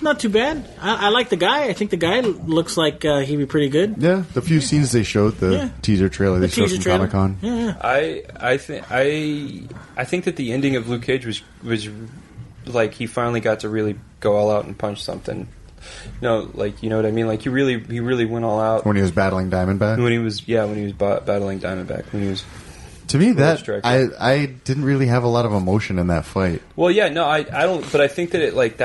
not too bad. I like the guy. I think the guy looks like he'd be pretty good. Yeah, the few scenes they showed, the teaser trailer they showed from Comic-Con. Yeah. I think that the ending of Luke Cage was like he finally got to really go all out and punch something. No, like, you know what I mean? Like he really went all out When he was battling Diamondback? When he was battling Diamondback. When he was To me, that striker. I didn't really have a lot of emotion in that fight. Well, yeah, no, I don't. But I think that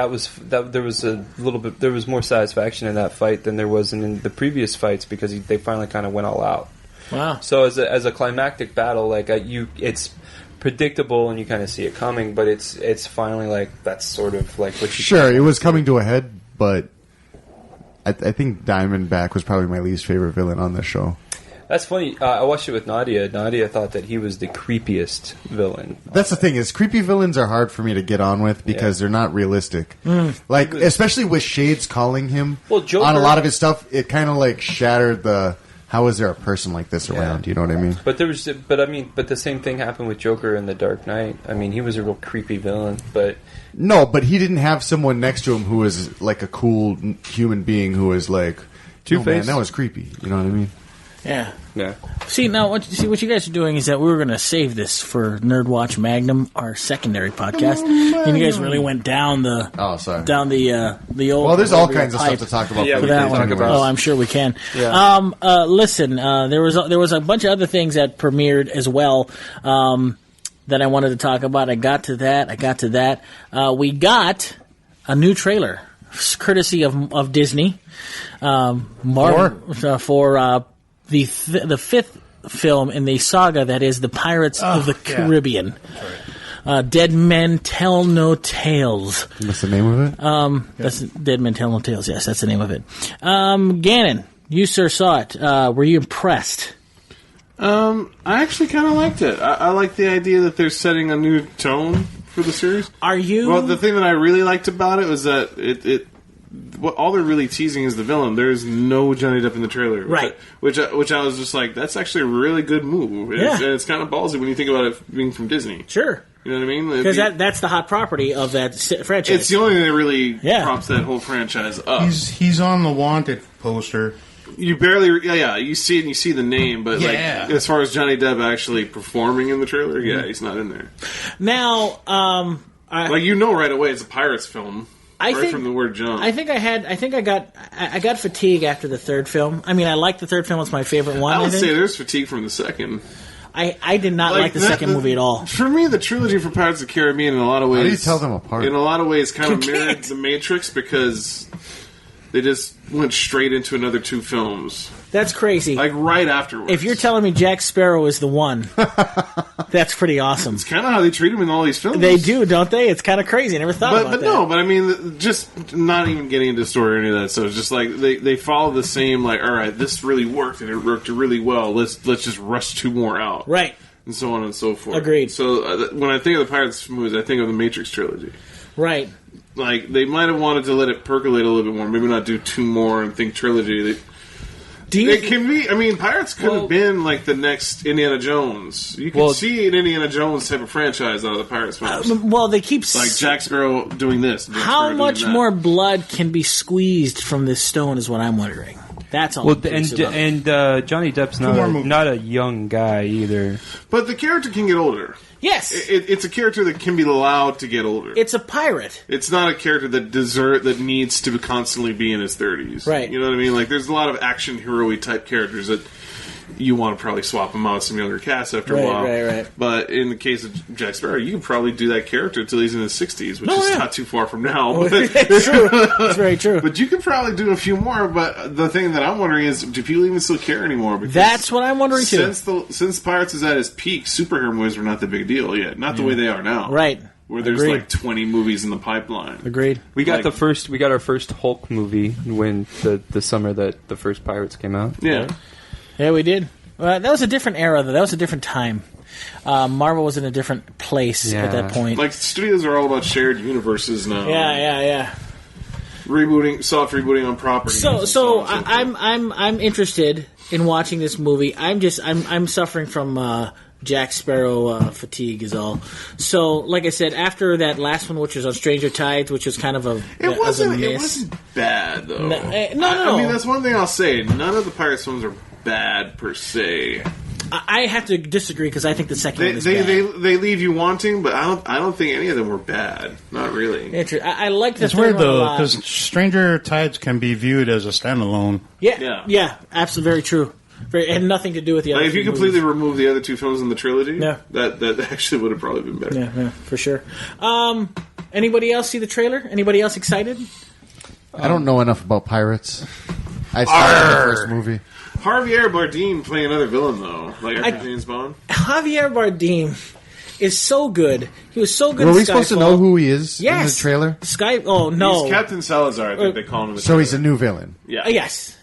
there was a little bit, there was more satisfaction in that fight than there was in the previous fights because they finally kind of went all out. Wow. So as a climactic battle, like it's predictable and you kind of see it coming, but it's finally like that's sort of like what you. Sure, it was coming to a head, but I think Diamondback was probably my least favorite villain on this show. That's funny. I watched it with Nadia. Nadia thought that he was the creepiest villain. That's the thing is, creepy villains are hard for me to get on with because they're not realistic. Like, especially with Shades calling him Joker, on a lot of his stuff, it kind of like shattered the. How is there a person like this around? You know what I mean? But the same thing happened with Joker in The Dark Knight. I mean, he was a real creepy villain, but no, but he didn't have someone next to him who was like a cool human being who was like Two-Face. Oh, man, that was creepy. You know what I mean? Yeah. yeah. See, now, what you guys are doing is that we were going to save this for NERDWatch Magnum, our secondary podcast, and you guys really went down the old. Well, there's all kinds of stuff to talk about. Yeah, for we that can one. talk about. Oh, I'm sure we can. Yeah. Listen, there was a bunch of other things that premiered as well that I wanted to talk about. I got to that. We got a new trailer, courtesy of Disney, Marvel, for the fifth film in the saga that is the Pirates of the Caribbean. Dead Men Tell No Tales. What's the name of it? That's Dead Men Tell No Tales. Yes, that's the name of it. Gannon, you sir saw it. Were you impressed? I actually kind of liked it. I like the idea that they're setting a new tone for the series. Are you? Well, the thing that I really liked about it was that what all they're really teasing is the villain. There's no Johnny Depp in the trailer, right? Which I was just like, that's actually a really good move. And it's kind of ballsy when you think about it being from Disney. Sure. You know what I mean? Because that's the hot property of that franchise. It's the only thing that really props that whole franchise up. He's on the wanted poster. You barely, you see it and you see the name, but like as far as Johnny Depp actually performing in the trailer, he's not in there. Now, like right away, it's a Pirates film. I think from the word jump. I think I got fatigue after the third film. I mean, I like the third film; it's my favorite one. I would say there's fatigue from the second. I did not like the second movie at all. For me, the trilogy for Pirates of the Caribbean, in a lot of ways, how do you tell them apart? In a lot of ways, kind of mirrored The Matrix because they just went straight into another two films. That's crazy. Like right afterwards. If you're telling me Jack Sparrow is the one, that's pretty awesome. It's kind of how they treat him in all these films. They do, don't they? It's kind of crazy. I never thought about that. But no, I mean, just not even getting into story or any of that. So it's just like they follow the same. Like, all right, this really worked and it worked really well. Let's just rush two more out, right? And so on and so forth. Agreed. So when I think of the Pirates movies, I think of the Matrix trilogy. Right. Like, they might have wanted to let it percolate a little bit more. Maybe not do two more and think trilogy. It can be. I mean, Pirates could have been like the next Indiana Jones. You could see an Indiana Jones type of franchise out of the Pirates films. They keep like Jack Sparrow doing this. How much more blood can be squeezed from this stone? Is what I'm wondering. That's all. Well, and Johnny Depp's not a young guy either. But the character can get older. Yes, it's a character that can be allowed to get older. It's a pirate. It's not a character that needs to constantly be in his 30s. Right. You know what I mean? Like, there's a lot of action hero-y type characters that you want to probably swap them out with some younger cast after a while. Right. But in the case of Jack Sparrow, you could probably do that character until he's in his 60s, which is not too far from now. It's true. It's very true. But you could probably do a few more. But the thing that I'm wondering is, do people even still care anymore? Because that's what I'm wondering too. Since Pirates is at its peak, superhero movies were not the big deal yet. Not the way they are now. Right. Where there's like 20 movies in the pipeline. Agreed. We got our first Hulk movie when the summer that the first Pirates came out. Yeah. Yeah, we did. That was a different era, though. That was a different time. Marvel was in a different place at that point. Like, studios are all about shared universes now. Yeah. Soft rebooting on property. So I'm interested in watching this movie. I'm suffering from Jack Sparrow fatigue is all. So, like I said, after that last one, which was on Stranger Tides, which was kind of it wasn't bad though. No. I mean, that's one thing I'll say. None of the Pirates films are bad per se. I have to disagree because I think the second one is bad. They leave you wanting, but I don't think any of them were bad. Not really. I like the It's third weird one a though lot. because Stranger Tides can be viewed as a standalone. Yeah, absolutely, very true. It had nothing to do with the other. If you completely remove the other two films in the trilogy, Yeah. that actually would have probably been better. Yeah, for sure. Anybody else see the trailer? Anybody else excited? I don't know enough about pirates. I saw the first movie. Javier Bardem playing another villain, though, like after James Bond. Javier Bardem is so good. He was so good. Were in we supposed to Skyfall. know who he is Yes. in the trailer? Oh no, He's Captain Salazar, I think they call him in the So trailer. he's a new villain. Yeah. Yes.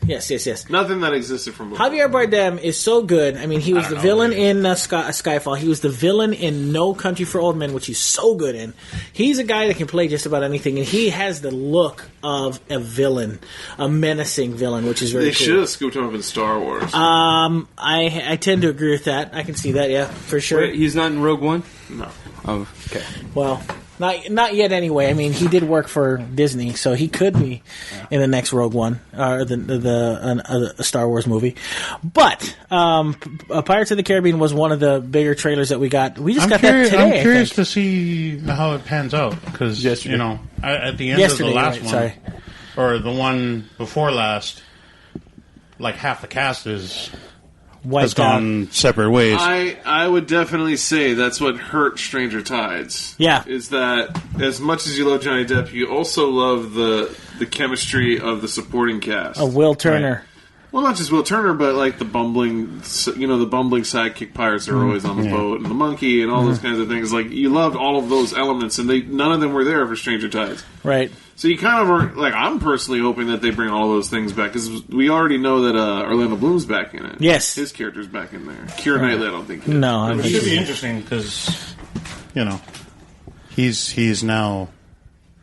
Nothing that existed from before. Javier Bardem is so good. I mean, he was the villain in Skyfall. He was the villain in No Country for Old Men, which he's so good in. He's a guy that can play just about anything, and he has the look of a villain, a menacing villain, which is very They cool. should have scooped him up in Star Wars. I tend to agree with that. I can see that, yeah, for sure. Wait, he's not in Rogue One? No. Oh, okay. Well, not yet anyway. I mean, he did work for Disney, so he could be in the next Rogue One or a Star Wars movie. But Pirates of the Caribbean was one of the bigger trailers that we got. We just got that today. I'm curious to see how it pans out because you know at the end of the last one, or the one before last, like half the cast has gone separate ways. I would definitely say that's what hurt Stranger Tides. Yeah. Is that as much as you love Johnny Depp, you also love the chemistry of the supporting cast. Will Turner. Right. Well, not just Will Turner, but like the bumbling sidekick pirates that are always on the boat, and the monkey, and all those kinds of things. Like, you loved all of those elements, and none of them were there for Stranger Tides. Right. So you kind of are, like, I'm personally hoping that they bring all of those things back, because we already know that Orlando Bloom's back in it. Yes. His character's back in there. Keira Knightley, I don't think. No, it should be interesting because, you know, he's now...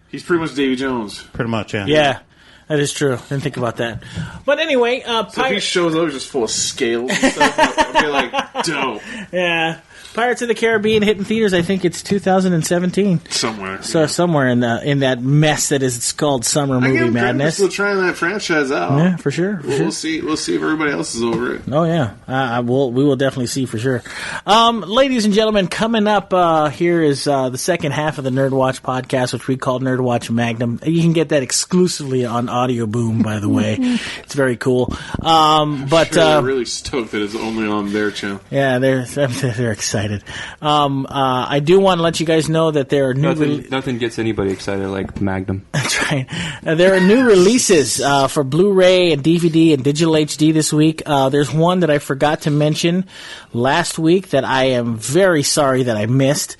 He's pretty much Davy Jones. Pretty much, yeah. Yeah. That is true. Didn't think about that. But anyway, so if he shows up just full of scales and stuff, I'll be like, dope. Yeah. Pirates of the Caribbean hitting theaters. I think it's 2017. Somewhere. So somewhere in that mess that is called summer movie madness. Still trying that franchise out. Yeah, for sure. We'll see. We'll see if everybody else is over it. Oh yeah, we will definitely see for sure. Ladies and gentlemen, coming up here is the second half of the NERDWatch podcast, which we call NERDWatch Magnum. You can get that exclusively on Audio Boom, by the way. It's very cool. But they're really stoked that it's only on their channel. Yeah, they're excited. I do want to let you guys know that there are new... Nothing gets anybody excited like Magnum. That's right. There are new releases for Blu-ray and DVD and digital HD this week. There's one that I forgot to mention last week that I am very sorry that I missed.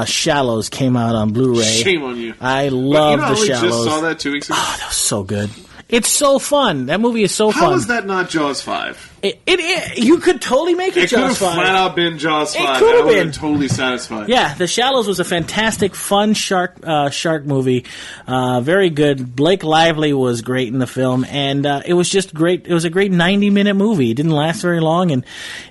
Shallows came out on Blu-ray. Shame on you. I love the Shallows. Just saw that 2 weeks ago. Oh, that was so good. It's so fun. That movie is so fun. How is that not Jaws 5? You could totally make it Jaws 5. It could have flat out been Jaws 5. It could have been. Totally satisfied. Yeah, The Shallows was a fantastic, fun shark movie. Very good. Blake Lively was great in the film, and it was just great. It was a great 90-minute movie. It didn't last very long, and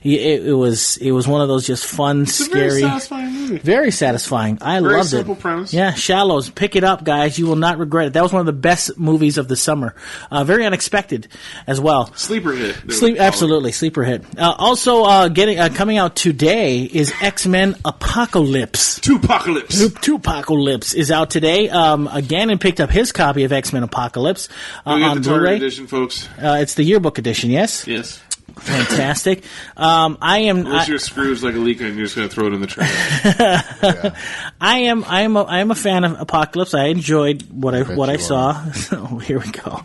it was one of those just fun, scary, very satisfying movie. Very satisfying. I very loved it. Very simple premise. Yeah, Shallows. Pick it up, guys. You will not regret it. That was one of the best movies of the summer. Very unexpected as well. Sleeper hit. Absolutely, sleeper hit. Also, coming out today is X-Men Apocalypse. Two-Apocalypse is out today. Gannon picked up his copy of X-Men Apocalypse on the Blu-ray. edition, folks. It's the yearbook edition. Yes. Yes. Fantastic. Unless you're Scrooge like Alika and you're just going to throw it in the trash. Yeah. I am a fan of Apocalypse. I enjoyed what I saw. So here we go.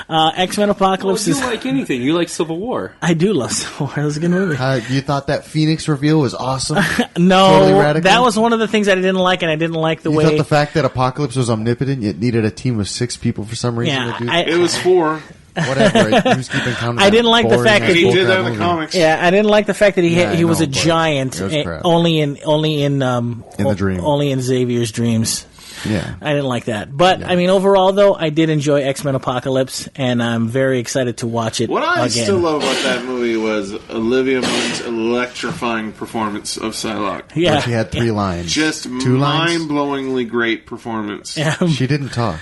X-Men Apocalypse you like anything. You like Civil War. I do love Civil War. It was a good movie. You thought that Phoenix reveal was awesome? No, totally radical? That was one of the things I didn't like, and I didn't like the way. You thought the fact that Apocalypse was omnipotent, it needed a team of 6 people for some reason to do that? It was 4. Whatever. Who's keeping count of I didn't like the fact that he did that in the comics. Yeah, I didn't like the fact that he was a giant. Only in the dream. Only in Xavier's dreams. Yeah, I didn't like that. But I mean, overall though, I did enjoy X-Men Apocalypse, and I'm very excited to watch it. What I again. still love about that movie was Olivia Munn's electrifying performance of Psylocke. Yeah, she had 3 lines, just 2 mind-blowingly great performance. She didn't talk.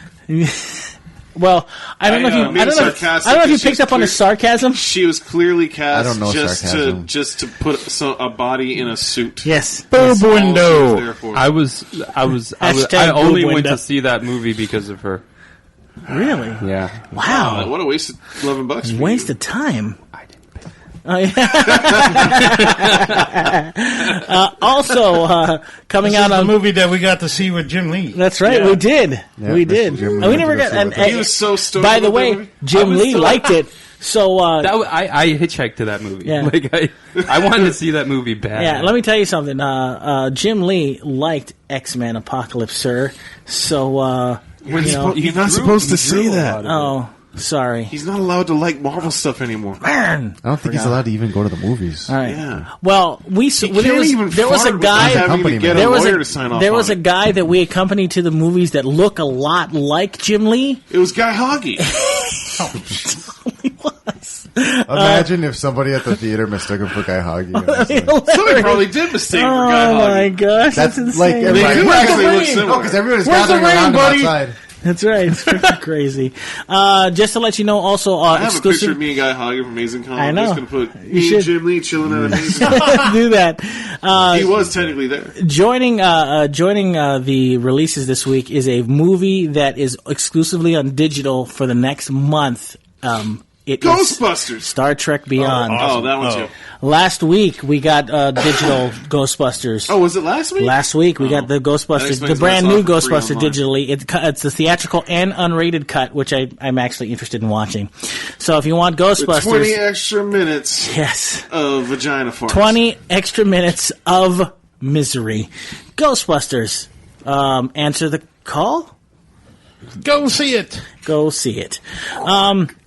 Well, I don't know if you picked up on the sarcasm. She was clearly cast. I don't know sarcasm. just to put a body in a suit. Yes, boob window. I only went to see that movie because of her. Really? Yeah. Wow. What a waste of $11. Waste of time. Oh, yeah. Also, coming out on a movie that we got to see with Jim Lee. That's right, we did. Yeah, we did. We never got. And he was so stoked. By the way, Jim Lee liked it. So I hitchhiked to that movie. Yeah. Like I wanted to see that movie bad. Yeah, let me tell you something. Jim Lee liked X-Men Apocalypse, sir. So you're not supposed to say that. Oh. Sorry. He's not allowed to like Marvel stuff anymore. Man! I don't think he's allowed to even go to the movies. All right. Yeah. Well, there was a guy that we accompanied to the movies that look a lot like Jim Lee. It was Guy Hoggy. He was. Imagine if somebody at the theater mistook him for Guy Hoggy. Somebody probably did mistake him for Guy Hoggy. Oh my gosh, that's insane. Like everybody actually looks similar. because everybody's gathering around him outside. That's right. It's freaking crazy. Just to let you know, also I have exclusive. a picture of me and Guy Hoggy from Amazing Con. I know. I'm just going to put me and Jim Lee chilling at Amazing Con. Do that. He was technically there. Joining the releases this week is a movie that is exclusively on digital for the next month. It Ghostbusters! Star Trek Beyond. Oh, that one too. Last week we got digital Ghostbusters. Oh, was it last week? Last week we got the Ghostbusters, the brand new Ghostbuster digitally. It's the theatrical and unrated cut, which I'm actually interested in watching. So if you want Ghostbusters, 20 extra minutes. Yes. Of vagina farts. 20 extra minutes of misery. Ghostbusters. Answer the call. Go see it. Go see it.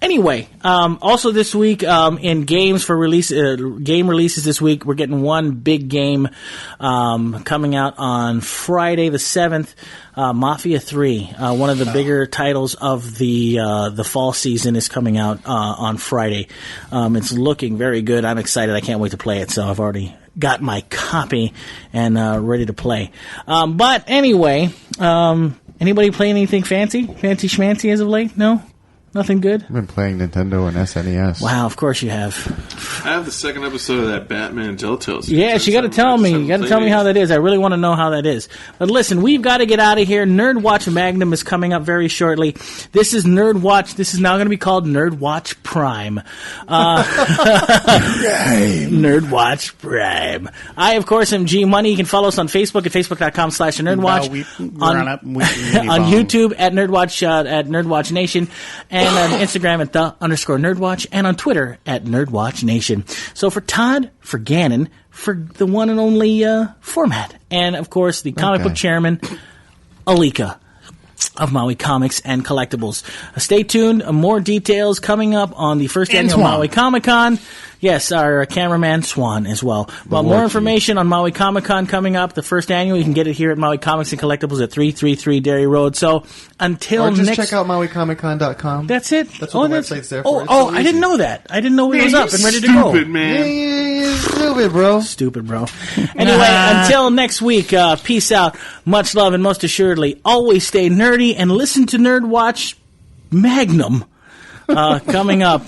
Anyway, also this week in games for release, game releases this week, we're getting one big game coming out on Friday the 7th. Mafia 3, one of the bigger titles of the fall season, is coming out on Friday. It's looking very good. I'm excited. I can't wait to play it. So I've already got my copy and ready to play. But anyway. Anybody play anything fancy schmancy as of late? No? Nothing good? I've been playing Nintendo and SNES. Wow, of course you have. I have the second episode of that Batman Telltale series. Yes, you got to tell me. You got to tell me how that is. I really want to know how that is. But listen, we've got to get out of here. NERDWatch Magnum is coming up very shortly. This is NERDWatch. This is now going to be called NERDWatch Prime. NERDWatch Prime. I, of course, am G Money. You can follow us on Facebook at facebook.com/NERDWatch. On YouTube at NERDWatch Nation. And on Instagram at _NERDWatch, and on Twitter at NERDWatch Nation. So for Todd, for Gannon, for the one and only Phormat, and of course the comic book chairman, Alika of Maui Comics and Collectibles. Stay tuned. More details coming up on the first annual Maui Comic-Con. Yes, our cameraman Swan as well. Well, more information on Maui Comic-Con coming up, the first annual. You can get it here at Maui Comics and Collectibles at 333 Dairy Road. So until next... check out MauiComicCon.com. That's it? That's what the website's there for. Oh, I didn't know that. I didn't know it was up and ready to go. Stupid, man. Yeah, stupid, bro. Stupid, bro. Anyway, until next week, peace out. Much love, and most assuredly, always stay nerdy and listen to NERDWatch Magnum. Coming up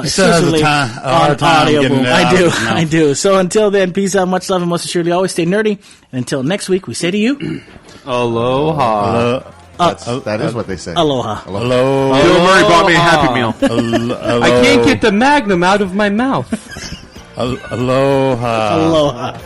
exclusively on Audio Boom. I do. So until then, peace out, much love, and most assuredly always stay nerdy. And until next week, we say to you, Aloha. That is what they say. Aloha. Aloha. Bill Murray bought me a Happy Meal. I can't get the Magnum out of my mouth. Aloha. Aloha.